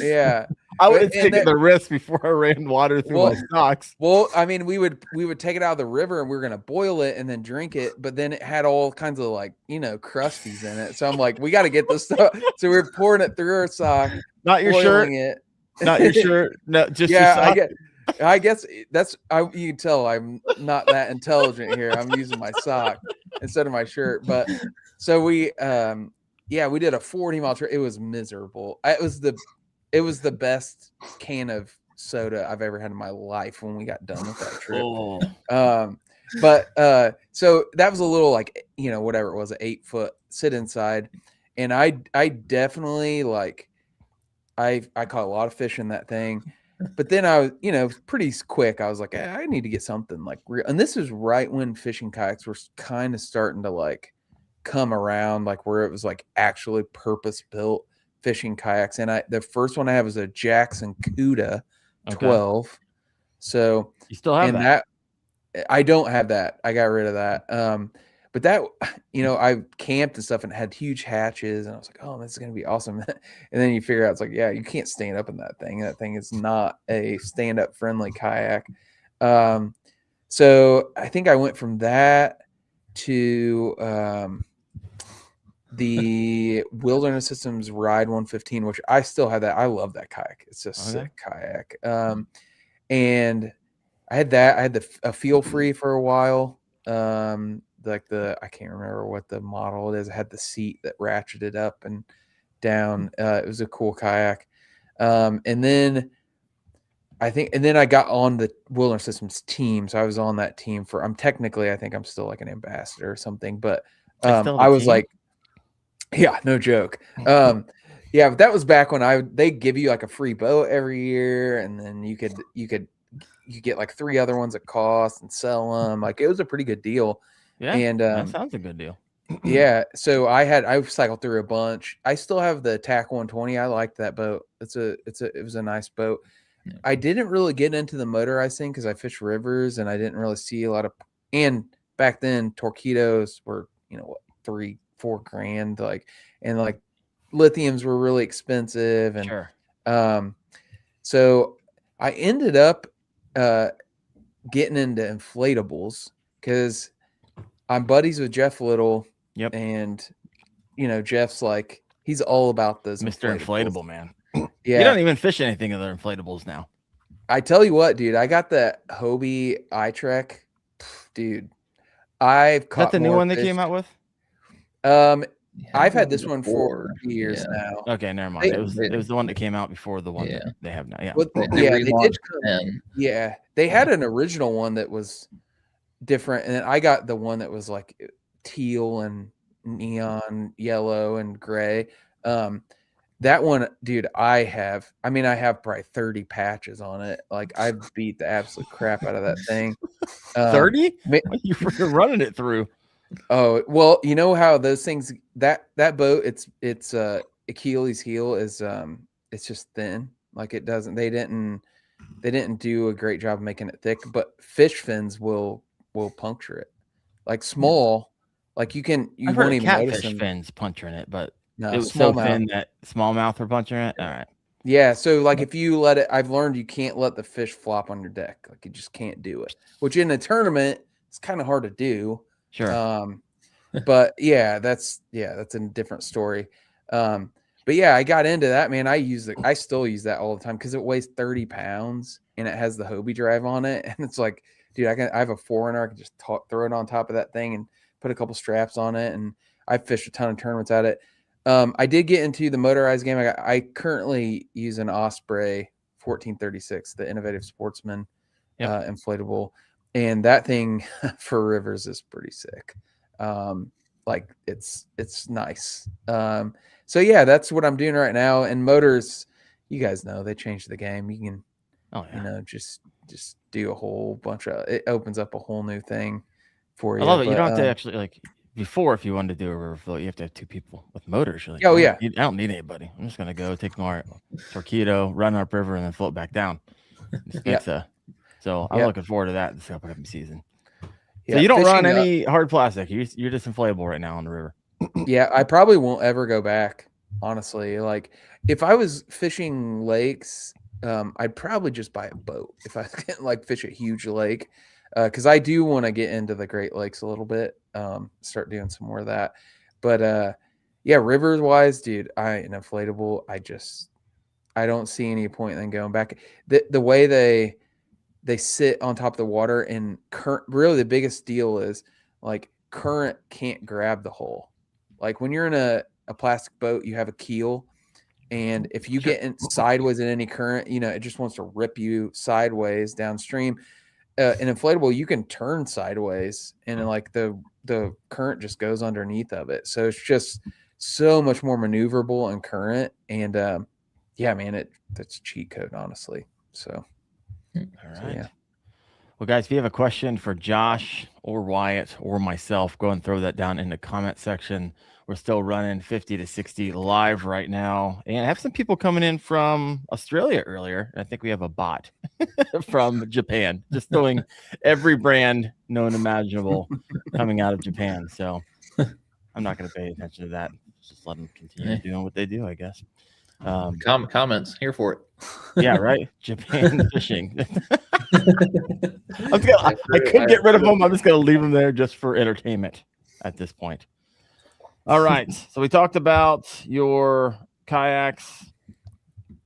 Yeah. I would have taken the risk before I ran water through my socks. Well, I mean, we would take it out of the river and we were going to boil it and then drink it, but then it had all kinds of crusties in it. So I'm like, we got to get this stuff. So we were pouring it through our sock. Not your shirt. Not your shirt. No, just your sock. I guess you can tell I'm not that intelligent here. I'm using my sock instead of my shirt. But so we did a 40-mile trip. It was miserable. It was the best can of soda I've ever had in my life when we got done with that trip. So that was a little whatever it was, an 8-foot sit inside. And I definitely I caught a lot of fish in that thing. But then I was, pretty quick. I was like, I need to get something real. And this is right when fishing kayaks were kind of starting to come around, where it was actually purpose built fishing kayaks. And the first one I have was a Jackson Cuda 12. So you still have that? I don't have that. I got rid of that. But that, I camped and stuff and had huge hatches, and I was like, oh, this is going to be awesome. And then you figure out, it's you can't stand up in that thing. That thing is not a stand-up friendly kayak. So I think I went from that to the Wilderness Systems Ride 115, which I still have that. I love that kayak. It's a sick kayak. and I had that. I had a feel free for a while. Like I can't remember what the model it is. It had the seat that ratcheted up and down. It was a cool kayak. And then I got on the Wilderness Systems team. So I was on that team I think I'm still like an ambassador or something, but I was like, yeah, no joke. Yeah, but that was back when they give you like a free boat every year, and then you get like 3 other ones at cost and sell them. Like it was a pretty good deal. Yeah, and that sounds a good deal. Yeah, so I cycled through a bunch. I still have the TAC 120. I liked that boat. It was a nice boat. Yeah. I didn't really get into the motorized thing because I fish rivers and I didn't really see a lot of. And back then, Torpedoes were what, $3-4 grand, and lithiums were really expensive, and Sure. So I ended up getting into inflatables because I'm buddies with Jeff Little. Yep. And Jeff's like, he's all about those Mr. Inflatable, man. Yeah. You don't even fish anything other inflatables now. I tell you what, dude, I got that Hobie iTrek. Dude, I've caught. Is that the new one they came out with? I've had this one for years now. Okay, never mind. It was the one that came out before the one that they have now. Yeah. Well, they had an original one that was different, and then I got the one that was like teal and neon yellow and gray. That one, dude, I have probably 30 patches on it. Like I've beat the absolute crap out of that thing. 30? You freaking running it through. Oh, well, you know how those things, that boat, it's Achilles heel is it's just thin. Like they didn't do a great job of making it thick, but fish fins will puncture it. Like small, like you won't even notice them. Fins puncturing it, but no, it was so thin that smallmouth were puncturing it. All right. Yeah, so like if you let it, I've learned you can't let the fish flop on your deck. Like you just can't do it. Which in a tournament, it's kind of hard to do. Sure. But that's a different story. But yeah, I got into that, man. I still use that all the time because it weighs 30 pounds and it has the Hobie drive on it. And it's like, dude, I have a 4-inner. I can just throw it on top of that thing and put a couple straps on it. And I fished a ton of tournaments at it. I did get into the motorized game. I currently use an Osprey 1436, the Innovative Sportsman inflatable. And that thing for rivers is pretty sick. Like it's nice. So yeah, that's what I'm doing right now. And motors, you guys know they changed the game. You can, just do a whole bunch of. It opens up a whole new thing for you. I love it. You don't have to actually before. If you wanted to do a river float, you have to have 2 people with motors. You're like, I don't need anybody. I'm just gonna go take my Torpedo, run up river, and then float back down. So I'm looking forward to that this upcoming season. So you don't run any hard plastic. You're just inflatable right now on the river. Yeah, I probably won't ever go back. Honestly, like if I was fishing lakes, I'd probably just buy a boat if I can fish a huge lake, because I do want to get into the Great Lakes a little bit, start doing some more of that. But yeah, rivers wise, dude, an inflatable. I don't see any point in going back. The way they sit on top of the water and current. Really, the biggest deal is like current can't grab the hull. Like when you're in a plastic boat, you have a keel, and if you get in sideways in any current, it just wants to rip you sideways downstream. An inflatable, you can turn sideways, and like the current just goes underneath of it. So it's just so much more maneuverable and current. And yeah, man, that's cheat code, honestly. So. All right. So, yeah. Well, guys, if you have a question for Josh or Wyatt or myself, go and throw that down in the comment section. We're still running 50 to 60 live right now. And I have some people coming in from Australia earlier. I think we have a bot from Japan, just throwing every brand known imaginable coming out of Japan. So I'm not going to pay attention to that. Just let them continue doing what they do, I guess. Comments here for it. Yeah, right. Japan fishing. I could get rid of them. I'm just going to leave them there just for entertainment at this point. All right. So we talked about your kayaks.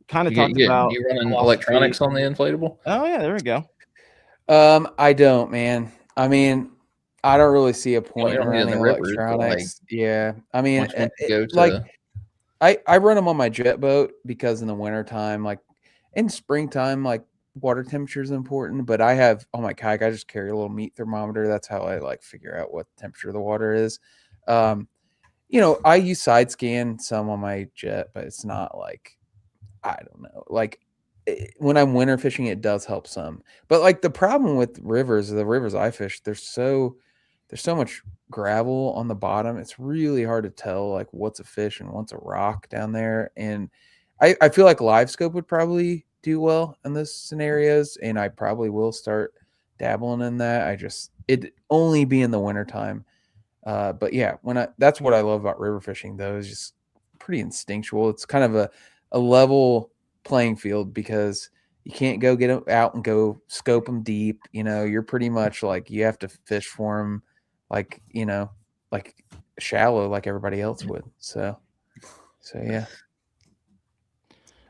kind of talked about you running philosophy. electronics on the inflatable? Oh yeah, there we go. I don't, man. I mean, I don't really see a point You in don't need it in running the rivers, but, electronics. Yeah. I mean, once you go like to I run them on my jet boat because in the wintertime, like in springtime, like water temperature is important. But I have on my kayak, I just carry a little meat thermometer. That's how I like figure out what temperature the water is. I use side scan some on my jet, but it's not like, I don't know. Like when I'm winter fishing, it does help some. But like the problem with the rivers I fish, there's so much gravel on the bottom. It's really hard to tell like what's a fish and what's a rock down there. And I feel like live scope would probably do well in those scenarios, and I probably will start dabbling in that. It only be in the wintertime. But yeah, that's what I love about river fishing though, is just pretty instinctual. It's kind of a level playing field because you can't go get them out and go scope them deep. You're pretty much like, you have to fish for them like, like shallow, like everybody else would. So yeah.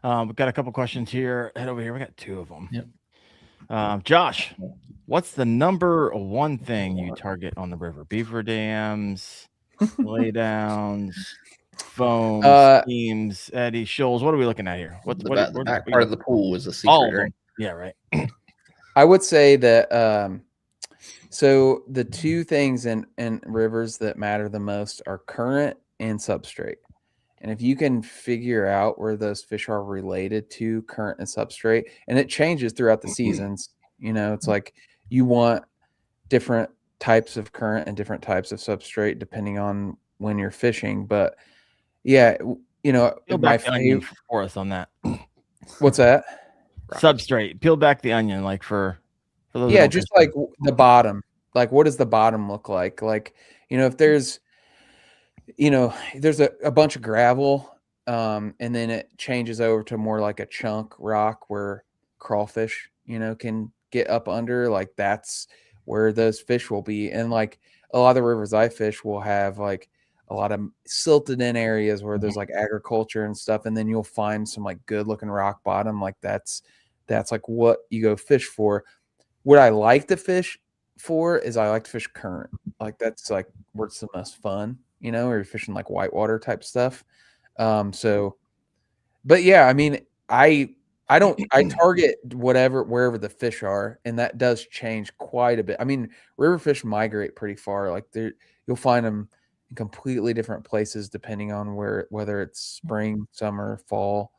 We've got a couple questions here. Head over here. We got 2 of them. Yep. Josh, what's the number one thing you target on the river? Beaver dams, laydowns, foam, schemes, eddies, shoals. What are we looking at here? The back part of the pool is the secret. All of them. Right? Yeah, right. I would say that so the 2 things in rivers that matter the most are current and substrate. And if you can figure out where those fish are related to current and substrate, and it changes throughout the seasons, it's like you want different types of current and different types of substrate depending on when you're fishing. But yeah, Peel back the onion for us on that. What's that? Substrate. Peel back the onion, like for those. Yeah, just like the bottom. Like, what does the bottom look like? Like, if there's a bunch of gravel, and then it changes over to more like a chunk rock where crawfish, can get up under. Like, that's where those fish will be. And like a lot of the rivers I fish will have like a lot of silted in areas where there's like agriculture and stuff. And then you'll find some like good looking rock bottom. Like that's like what you go fish for. What I like to fish for is I like to fish current. Like that's like where it's the most fun, or you're fishing like whitewater type stuff. But yeah, I mean, I target wherever the fish are, and that does change quite a bit. I mean, river fish migrate pretty far. Like you'll find them in completely different places depending on whether it's spring, summer, fall.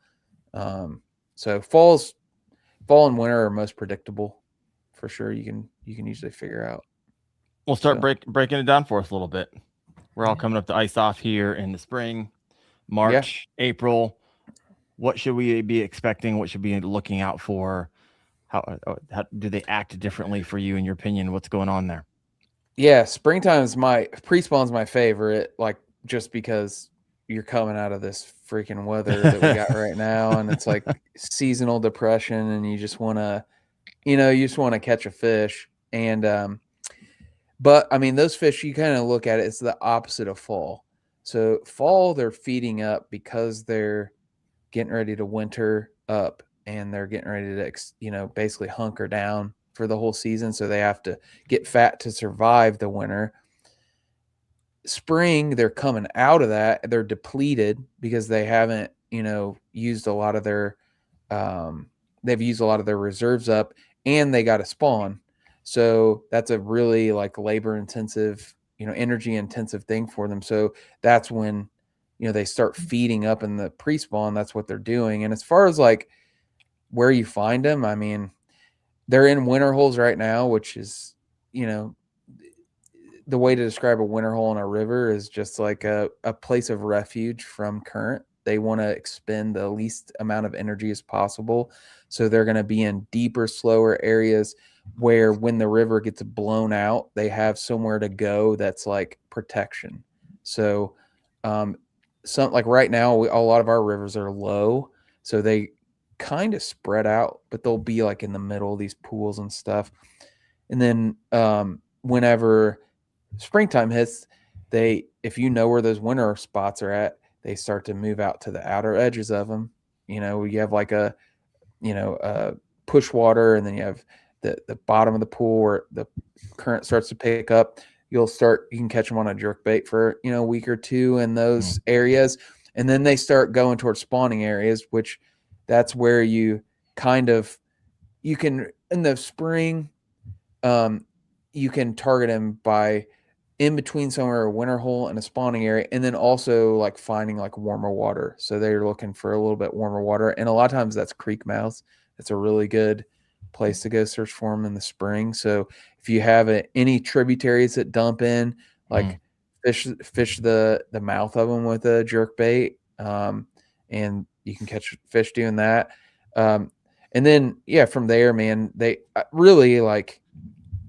So fall and winter are most predictable for sure. You can usually figure out. We'll start breaking it down for us a little bit. We're all coming up to ice off here in the spring, March, April. What should we be expecting? What should we be looking out for? How do they act differently for you, in your opinion? What's going on there? Yeah, springtime is pre-spawn's my favorite, like just because you're coming out of this freaking weather that we got right now, and it's like seasonal depression, and you just want to catch a fish. And but I mean, those fish, you kind of look at it, it's the opposite of fall. So fall, they're feeding up because they're getting ready to winter up, and they're getting ready to, basically hunker down for the whole season. So they have to get fat to survive the winter. Spring, they're coming out of that. They're depleted because they haven't, used a lot of their, they've used a lot of their reserves up, and they got to spawn. So that's a really like labor intensive, energy intensive thing for them. So that's when, they start feeding up in the pre-spawn. That's what they're doing. And as far as like where you find them, I mean, they're in winter holes right now, which is, the way to describe a winter hole in a river is just like a place of refuge from current. They want to expend the least amount of energy as possible. So they're going to be in deeper, slower areas where when the river gets blown out, they have somewhere to go that's like protection. So, like right now, a lot of our rivers are low, so they kind of spread out, but they'll be like in the middle of these pools and stuff. And then whenever springtime hits, if you know where those winter spots are at, they start to move out to the outer edges of them, You know, you have like a push water, and then you have the bottom of the pool where the current starts to pick up. You can catch them on a jerk bait for, a week or two in those areas. And then they start going towards spawning areas, which that's where you can, in the spring, you can target them by in between somewhere a winter hole and a spawning area, and then also like finding like warmer water. So they're looking for a little bit warmer water, and a lot of times that's creek mouths. It's a really good place to go search for them in the spring. So if you have any tributaries that dump in, like fish the mouth of them with a jerk bait, and you can catch fish doing that. And then from there, man, they really like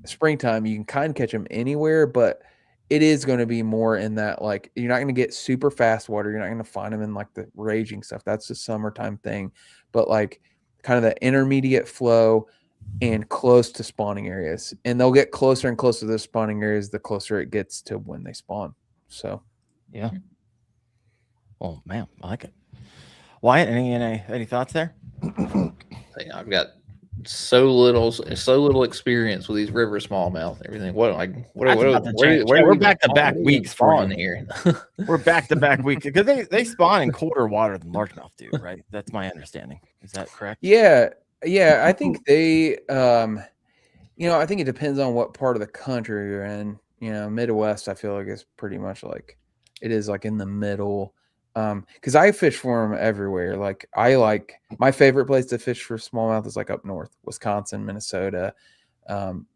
springtime. You can kind of catch them anywhere, but it is going to be more in that, like, you're not going to get super fast water. You're not going to find them in like the raging stuff. That's the summertime thing. But like kind of the intermediate flow and close to spawning areas. And they'll get closer and closer to the spawning areas the closer it gets to when they spawn. So, yeah. Oh, man, I like it. Wyatt, any thoughts there? I've got so little experience with these river smallmouth. Everything. We're back to back weeks spawn here. We're back to back weeks because they spawn in colder water than largemouth do, right? That's my understanding. Is that correct? Yeah. I think they, I think it depends on what part of the country you're in. Midwest, I feel like it's pretty much like it is like in the middle. Because I fish for them everywhere. Like my favorite place to fish for smallmouth is like up north, Wisconsin, Minnesota,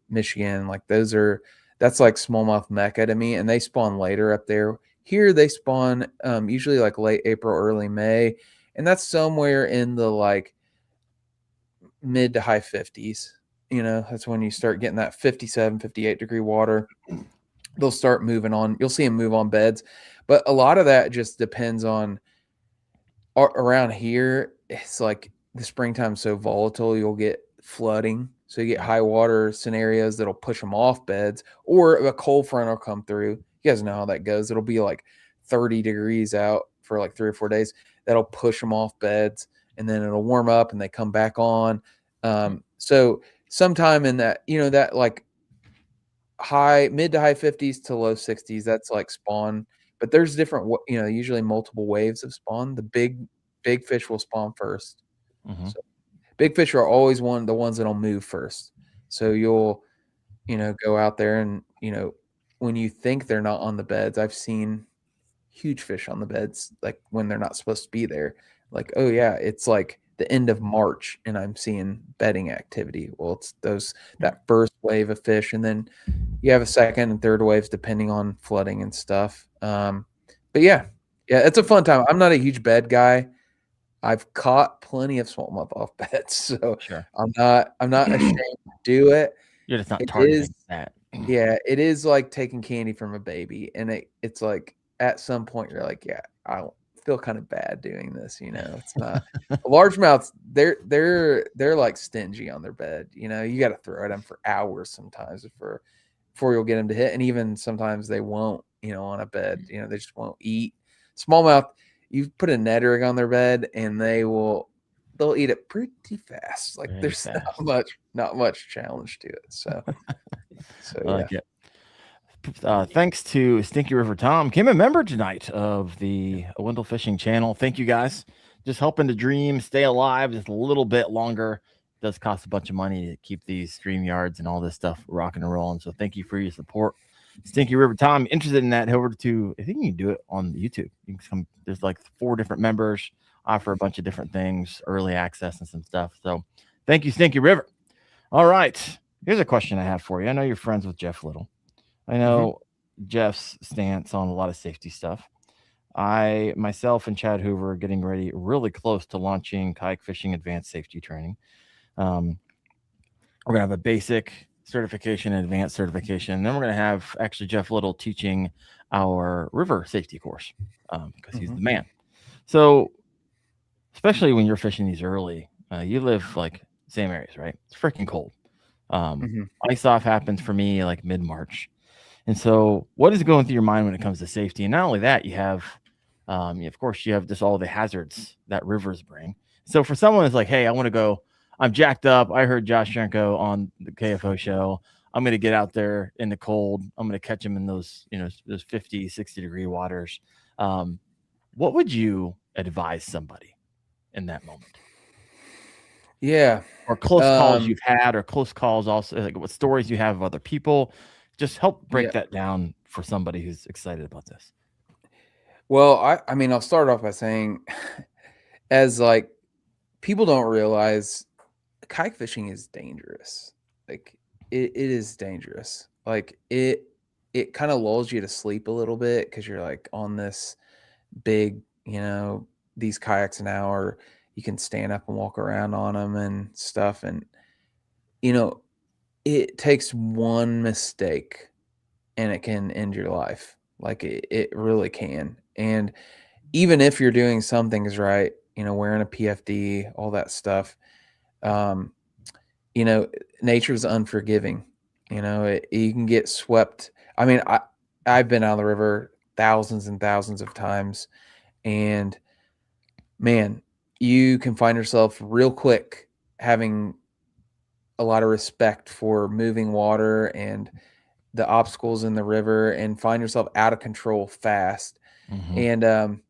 Michigan. Like that's like smallmouth mecca to me, and they spawn later up there. Here they spawn usually like late April, early May, and that's somewhere in the like mid to high 50s. That's when you start getting that 57, 58 degree water. They'll start moving on. You'll see them move on beds. But a lot of that just depends on around here. It's like the springtime's so volatile, you'll get flooding. So you get high water scenarios that'll push them off beds, or a cold front will come through. You guys know how that goes. It'll be like 30 degrees out for like 3 or 4 days. That'll push them off beds, and then it'll warm up and they come back on. So sometime in that, that like mid to high 50s to low 60s, that's like spawn. But there's different, usually multiple waves of spawn. The big fish will spawn first. Mm-hmm. So big fish are always the ones that'll move first. So you'll, go out there and, when you think they're not on the beds, I've seen huge fish on the beds, like when they're not supposed to be there. Like, oh yeah, it's like the end of March and I'm seeing bedding activity. Well, it's that first wave of fish, and then you have a second and third waves depending on flooding and stuff. But yeah, it's a fun time. I'm not a huge bed guy. I've caught plenty of smallmouth off beds, so sure. I'm not ashamed to do it. You're just not targeting that. Yeah, it is like taking candy from a baby, and it's like at some point you're like, yeah, I feel kind of bad doing this. It's not largemouths. They're like stingy on their bed. You got to throw at them for hours sometimes before you'll get them to hit, and even sometimes they won't. On a bed, they just won't eat. Smallmouth, you put a net rig on their bed, and they'll eat it pretty fast. Like there's not much challenge to it. So I like it. Thanks to Stinky River Tom, became a member tonight of the Wendell Fishing channel. Thank you guys. Just helping the dream stay alive just a little bit longer. It does cost a bunch of money to keep these stream yards and all this stuff rocking and rolling. So thank you for your support. Stinky River Tom, interested in that, head over to, I think you can do it on YouTube. You can come, there's like 4 different members, offer a bunch of different things, early access and some stuff. So thank you, Stinky River. All right. Here's a question I have for you. I know you're friends with Jeff Little. I know Jeff's stance on a lot of safety stuff. I, myself, and Chad Hoover are getting ready, really close to launching kayak fishing advanced safety training. We're going to have a basic certification and advanced certification. And then we're going to have actually Jeff Little teaching our river safety course because he's the man. So especially when you're fishing these early, you live like same areas, right? It's freaking cold. Ice off happens for me like mid-March. And so what is going through your mind when it comes to safety? And not only that, you have, of course, you have just all the hazards that rivers bring. So for someone that's like, hey, I want to go, I'm jacked up. I heard Josh Chrenko on the KFO show. I'm going to get out there in the cold. I'm going to catch him in those, those 50, 60 degree waters. What would you advise somebody in that moment? Yeah. Or close calls you've had, or close calls also, like what stories you have of other people. Just help break that down for somebody who's excited about this. Well, I mean, I'll start off by saying, as like, people don't realize kayak fishing is dangerous. Like it is dangerous. Like it kind of lulls you to sleep a little bit because you're like on this big, these kayaks now, or you can stand up and walk around on them and stuff. And, it takes one mistake and it can end your life. Like it really can. And even if you're doing some things right, wearing a PFD, all that stuff, nature's unforgiving. You can get swept. I mean, I've been out of the river thousands and thousands of times, and man, you can find yourself real quick having a lot of respect for moving water and the obstacles in the river, and find yourself out of control fast. Mm-hmm. And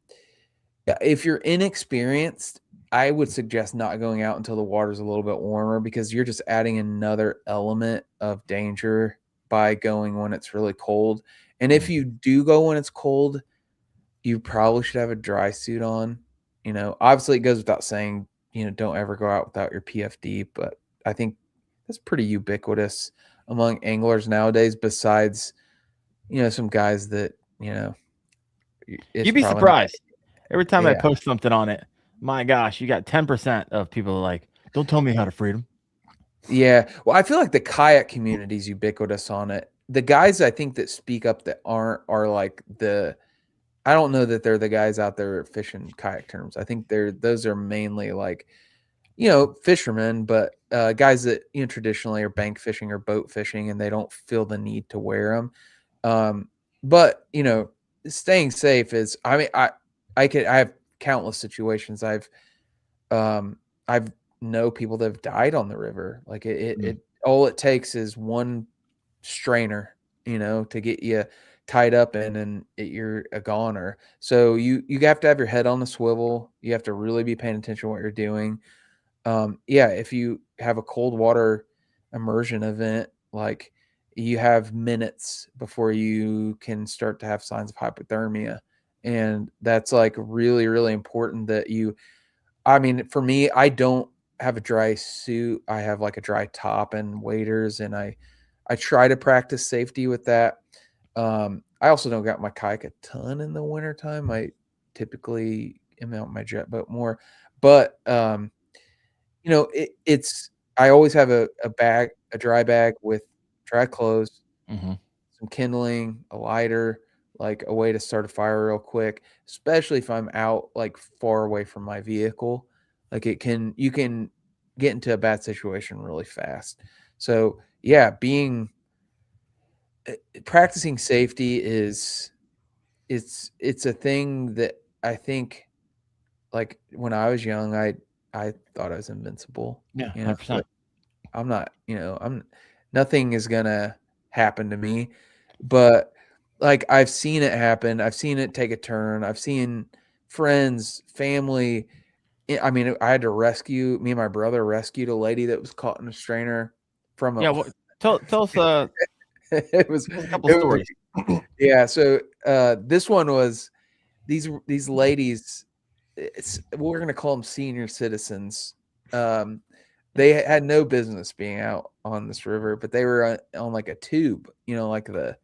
if you're inexperienced, I would suggest not going out until the water's a little bit warmer, because you're just adding another element of danger by going when it's really cold. And if you do go when it's cold, you probably should have a dry suit on. Obviously it goes without saying, don't ever go out without your PFD, but I think that's pretty ubiquitous among anglers nowadays, besides, some guys that, You'd be surprised. Every time I post something on it, my gosh, you got 10% of people like, don't tell me how to freedom. Yeah. Well, I feel like the kayak community is ubiquitous on it. The guys I think that speak up that are like I don't know that they're the guys out there fishing kayak terms. I think those are mainly like, fishermen, but guys that, Traditionally are bank fishing or boat fishing, and they don't feel the need to wear them. But, staying safe is, I mean, I have countless situations. I've know people that have died on the river. Like it all it takes is one strainer, to get you tied up in, and you're a goner. So you have to have your head on the swivel. You have to really be paying attention to what you're doing. If you have a cold water immersion event, like, you have minutes before you can start to have signs of hypothermia. And that's like really, really important that I mean, for me, I don't have a dry suit. I have like a dry top and waders, and I try to practice safety with that. I also don't got my kayak a ton in the wintertime. I typically am out my jet boat more, but it's I always have a dry bag with dry clothes, some kindling, a lighter, like a way to start a fire real quick, especially if I'm out like far away from my vehicle. Like you can get into a bad situation really fast. So practicing safety it's a thing that I think, like, when I was young, I thought I was invincible. Yeah, 100%. I'm not, nothing is gonna happen to me. But like, I've seen it happen. I've seen it take a turn. I've seen friends, family. I mean, I had to rescue, me and my brother rescued a lady that was caught in a strainer from Yeah, tell us it was a couple stories. Yeah, so this one was these ladies, we're going to call them senior citizens. They had no business being out on this river, but they were on like a tube, like the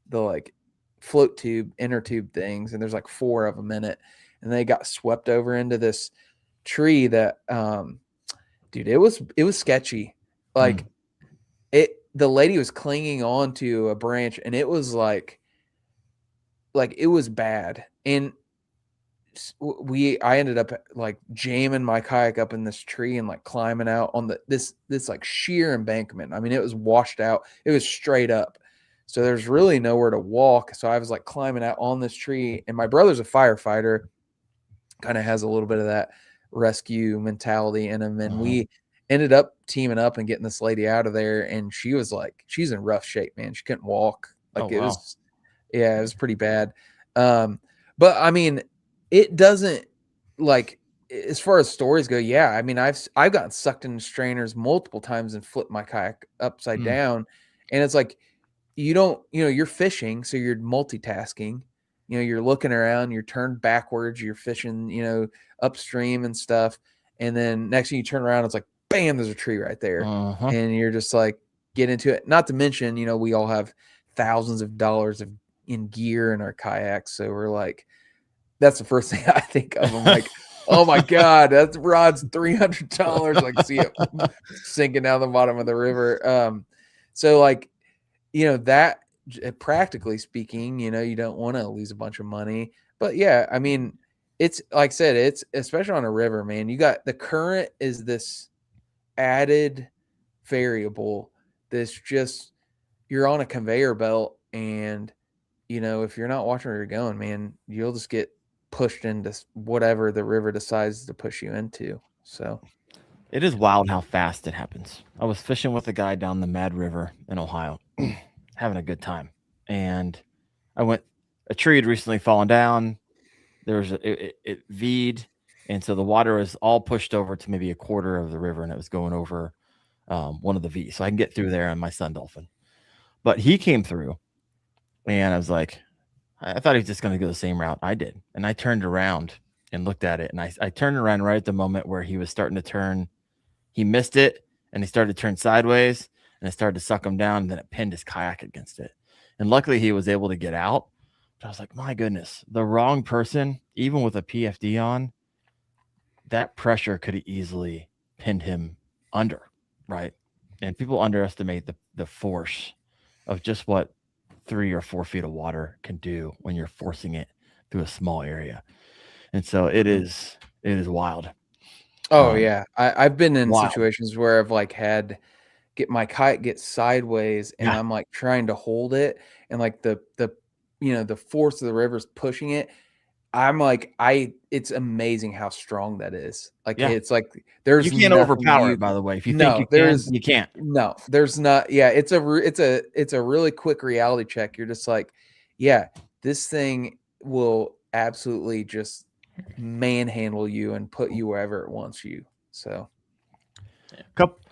like float tube, inner tube things, and there's like 4 of them in it, and they got swept over into this tree that dude, it was sketchy. Like the lady was clinging on to a branch, and it was like it was bad. And I ended up like jamming my kayak up in this tree and like climbing out on this like sheer embankment. I mean, it was washed out. It was straight up. So there's really nowhere to walk. So I was like climbing out on this tree, and my brother's a firefighter, kind of has a little bit of that rescue mentality in them. And we ended up teaming up and getting this lady out of there. And she was like, she's in rough shape, man. She couldn't walk. Like it was pretty bad. But I mean, it doesn't, like, as far as stories go, yeah. I mean, I've gotten sucked into strainers multiple times and flipped my kayak upside down. And it's like, you're fishing, so you're multitasking. You're looking around, you're turned backwards, you're fishing, upstream and stuff. And then next thing you turn around, it's like, bam, there's a tree right there. And you're just like, get into it. Not to mention, we all have thousands of dollars in gear in our kayaks. So we're like, that's the first thing I think of. I'm like, oh my God, that rod's $300. Like, see it sinking down the bottom of the river. So like, that, practically speaking, you don't want to lose a bunch of money. But yeah, I mean, it's like I said, it's especially on a river, man. You got the current is this added variable. This just, you're on a conveyor belt, and if you're not watching where you're going, man, you'll just get pushed into whatever the river decides to push you into. So it is wild how fast it happens. I was fishing with a guy down the Mad River in Ohio, having a good time, and a tree had recently fallen down. It V'd, and so the water was all pushed over to maybe a quarter of the river, and it was going over one of the V's, so I can get through there on my Sun Dolphin. But he came through, and I was like, I thought he was just going to go the same route I did. And I turned around and looked at it. And I turned around right at the moment where he was starting to turn. He missed it, and he started to turn sideways, and it started to suck him down. And then it pinned his kayak against it. And luckily he was able to get out. But I was like, my goodness, the wrong person, even with a PFD on, that pressure could have easily pinned him under, right? And people underestimate the force of just what 3 or 4 feet of water can do when you're forcing it through a small area. And so it is wild. Oh yeah. I've been in situations where I've like had my kayak get sideways, and I'm like trying to hold it, and like the force of the river is pushing it. I'm like, it's amazing how strong that is. Like, it's like, you can't overpower it, by the way. If you think you can, you can't. No, there's not. Yeah. It's a really quick reality check. You're just like, yeah, this thing will absolutely just manhandle you and put you wherever it wants you. So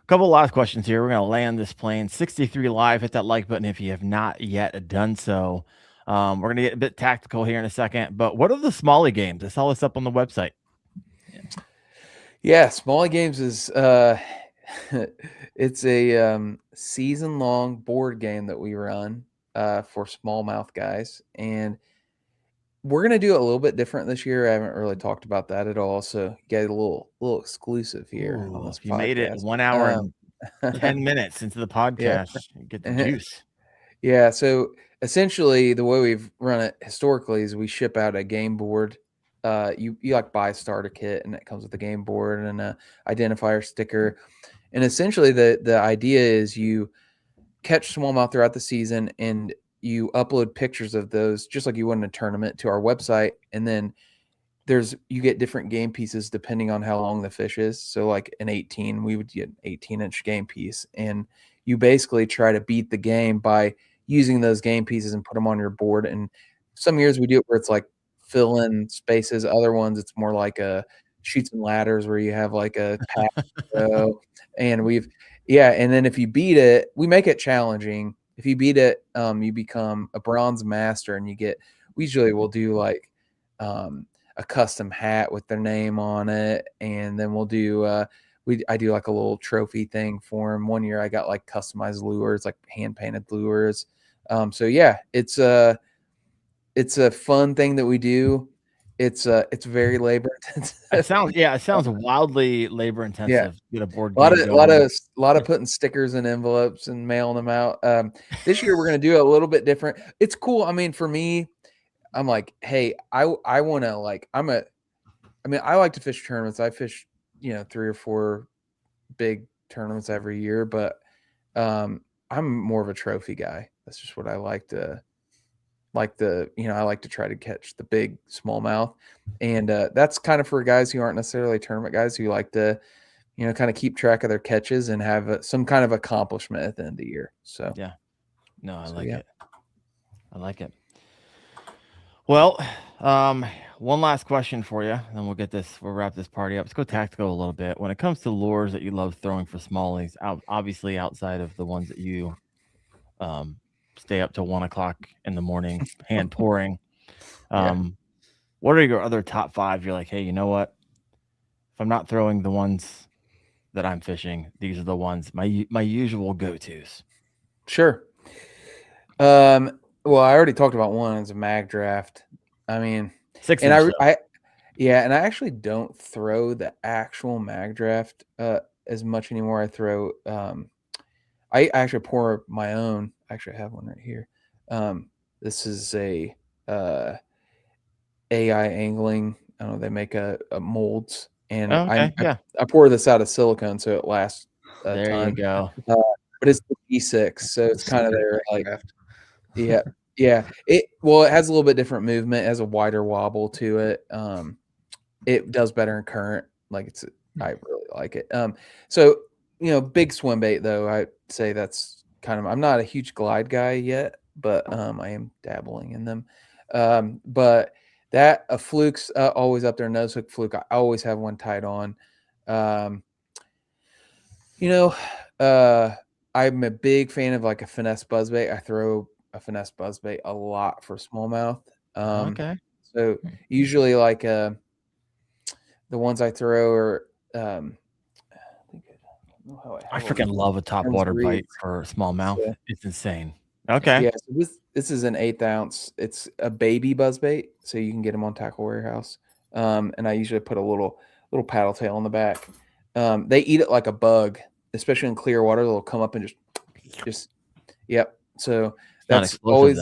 couple last questions here. We're going to land this plane 63 live. Hit that like button if you have not yet done so. We're going to get a bit tactical here in a second, but what are the Smalley games? I saw this up on the website. Yeah, Smalley games is it's a season-long board game that we run for smallmouth guys, and we're going to do it a little bit different this year. I haven't really talked about that at all, so you get a little exclusive here on this podcast. You made it 1 hour and 10 minutes into the podcast. Yeah. Get the juice. Yeah, so essentially the way we've run it historically is we ship out a game board. You like buy a starter kit, and it comes with a game board and an identifier sticker. And essentially the idea is you catch smallmouth throughout the season, and you upload pictures of those just like you would in a tournament to our website. And then you get different game pieces depending on how long the fish is. So like an 18, we would get an 18-inch game piece, and you basically try to beat the game by using those game pieces and put them on your board. And some years we do it where it's like fill in spaces. Other ones, it's more like a Chutes and Ladders where you have like a pack. And and then if you beat it, we make it challenging. If you beat it, you become a bronze master, and we usually will do like a custom hat with their name on it. And then we'll do, I do like a little trophy thing for them. One year I got like customized lures, like hand painted lures. So yeah, it's a fun thing that we do. It's very labor intensive. It sounds wildly labor intensive. Yeah. Get a board game. A lot of putting stickers in envelopes and mailing them out. This year we're going to do it a little bit different. It's cool. I mean, for me, I'm like, hey, I want to like, I like to fish tournaments. I fish, 3 or 4 big tournaments every year, but I'm more of a trophy guy. That's just what I like to like I like to try to catch the big smallmouth, and that's kind of for guys who aren't necessarily tournament guys who like to, kind of keep track of their catches and have some kind of accomplishment at the end of the year. So Yeah. No, I like yeah. it. I like it. Well, one last question for you, and then we'll wrap this party up. Let's go tactical a little bit. When it comes to lures that you love throwing for smallies, obviously outside of the ones that you stay up till 1:00 in the morning, hand pouring. What are your other top 5? You're like, hey, you know what? If I'm not throwing the ones that I'm fishing, these are the ones, my usual go-tos. Sure. Well, I already talked about one. It's a mag draft. I mean, 6 and inch. I actually don't throw the actual mag draft as much anymore. I throw I actually pour my own. Actually, I have one right here. This is a AI angling. I don't know, they make a molds, and I pour this out of silicone so it lasts a there ton. You go. But it's the E6, so it's kind of there like yeah. It has a little bit different movement. It has a wider wobble to it. It does better in current. Like I really like it. So big swim bait though. I say that's kind of. I'm not a huge glide guy yet, but I am dabbling in them. But that a fluke's always up there. Nose hook fluke. I always have one tied on. I'm a big fan of like a finesse buzzbait. I throw a finesse buzzbait a lot for smallmouth. Okay. So usually like the ones I throw are I freaking love a top water bite for smallmouth. Yeah. It's insane. Okay. Yeah. So this is an 1/8 ounce. It's a baby buzzbait, so you can get them on Tackle Warehouse. And I usually put a little paddle tail on the back. They eat it like a bug, especially in clear water. They'll come up and just yep. So that's always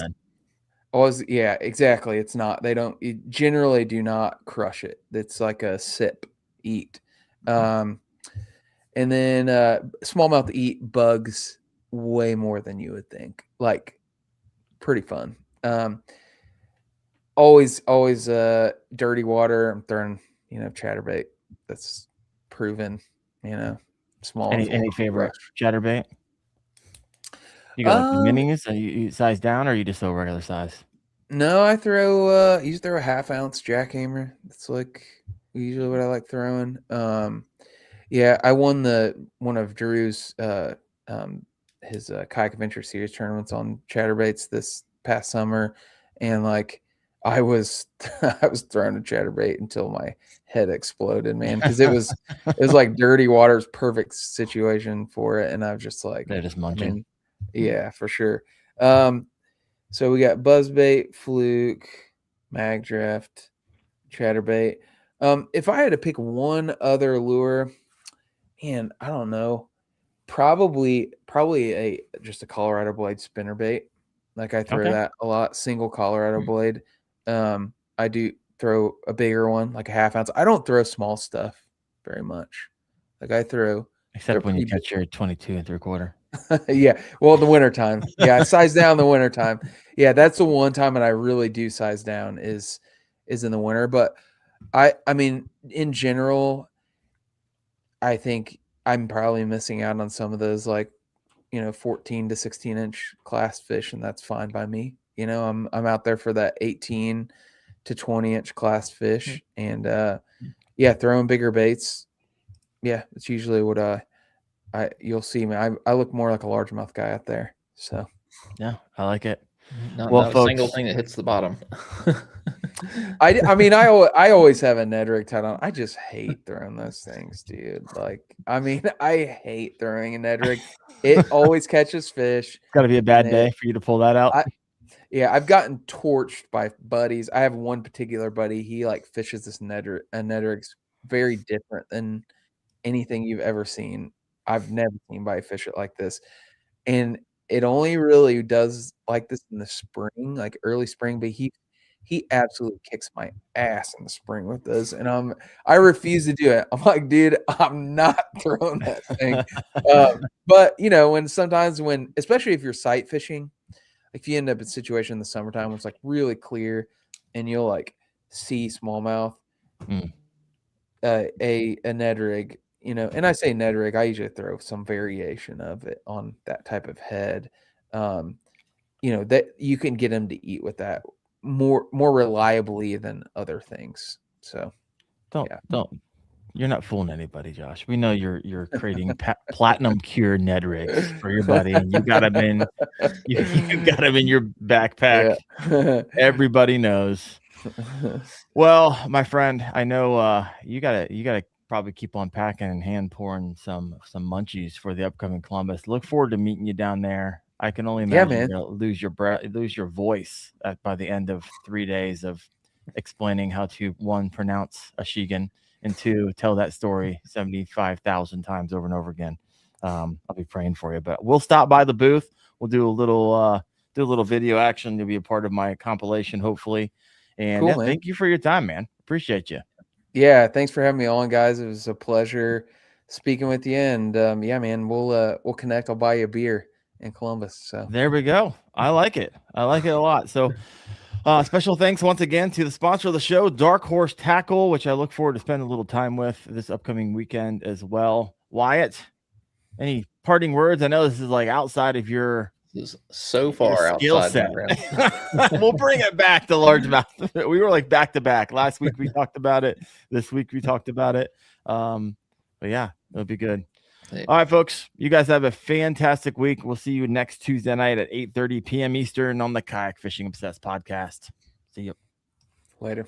yeah, exactly. It's not. It generally do not crush it. It's like a sip eat. And then smallmouth eat bugs way more than you would think. Like pretty fun. Always dirty water. I'm throwing, chatterbait. That's proven, small. Any favorite chatterbait? You got like the minis? Are you size down, or you just throw regular size? No, I throw usually throw a 1/2 ounce jackhammer. That's like usually what I like throwing. Yeah, I won one of Drew's his Kayak Adventure Series tournaments on chatterbaits this past summer, and like I was throwing a chatterbait until my head exploded, man, because it was like dirty water's perfect situation for it, and I was just like, they're just munching. Yeah, for sure. So we got buzzbait, fluke, mag draft, chatterbait. If I had to pick one other lure, man, I don't know. Probably just a Colorado blade spinnerbait. Like I throw that a lot. Single Colorado blade. I do throw a bigger one, like a 1/2 ounce. I don't throw small stuff very much. Like I throw, except when you catch your 22 3/4. Yeah. Well, the wintertime. Yeah, I size down the wintertime. Yeah, that's the one time that I really do size down is in the winter. But I mean, in general, I think I'm probably missing out on some of those 14 to 16 inch class fish, and that's fine by me. I'm out there for that 18 to 20 inch class fish, and throwing bigger baits. Yeah, it's usually what you'll see me. I look more like a largemouth guy out there. So yeah, I like it. Not a single thing that hits the bottom. I mean, I always have a Ned rig tied on. I just hate throwing those things, dude. Like, I mean, I hate throwing a Ned rig. It always catches fish. It's got to be a bad day for you to pull that out. I've gotten torched by buddies. I have one particular buddy. He fishes this Ned rig's very different than anything you've ever seen. I've never seen anybody fish it like this, and it only really does like this in the spring, like early spring. But he absolutely kicks my ass in the spring with this, and I refuse to do it. I'm like, dude, I'm not throwing that thing. But especially if you're sight fishing, if you end up in a situation in the summertime where it's like really clear and you'll like see smallmouth, a Ned rig, you know, and I say Ned rig, I usually throw some variation of it on that type of head. You know, that you can get them to eat with that more reliably than other things. So don't. You're not fooling anybody, Josh. We know you're creating platinum cure Ned rigs for your buddy, and you got them in. You got them in your backpack. Yeah. Everybody knows. Well, my friend, I know you gotta probably keep on packing and hand pouring some munchies for the upcoming Columbus. Look forward to meeting you down there. I can only imagine you're gonna lose your breath, lose your voice by the end of 3 days of explaining how to, one, pronounce Achigan, and two, tell that story 75,000 times over and over again. I'll be praying for you, but we'll stop by the booth. We'll do a little video action. You'll be a part of my compilation, hopefully. And cool, thank you for your time, man. Appreciate you. Yeah, thanks for having me on, guys. It was a pleasure speaking with you. And yeah, man, we'll connect. I'll buy you a beer in Columbus. So there we go. I like it. I like it a lot. So special thanks once again to the sponsor of the show, Dark Horse Tackle, which I look forward to spending a little time with this upcoming weekend as well. Wyatt, any parting words? I know this is like outside of your so far outside set. We'll bring it back to largemouth. We were like back to back. Last week we talked about it. This week we talked about it. But yeah, it'll be good. All right, folks, you guys have a fantastic week. We'll see you next Tuesday night at 8:30 p.m. Eastern on the Kayak Fishing Obsessed podcast. See you later.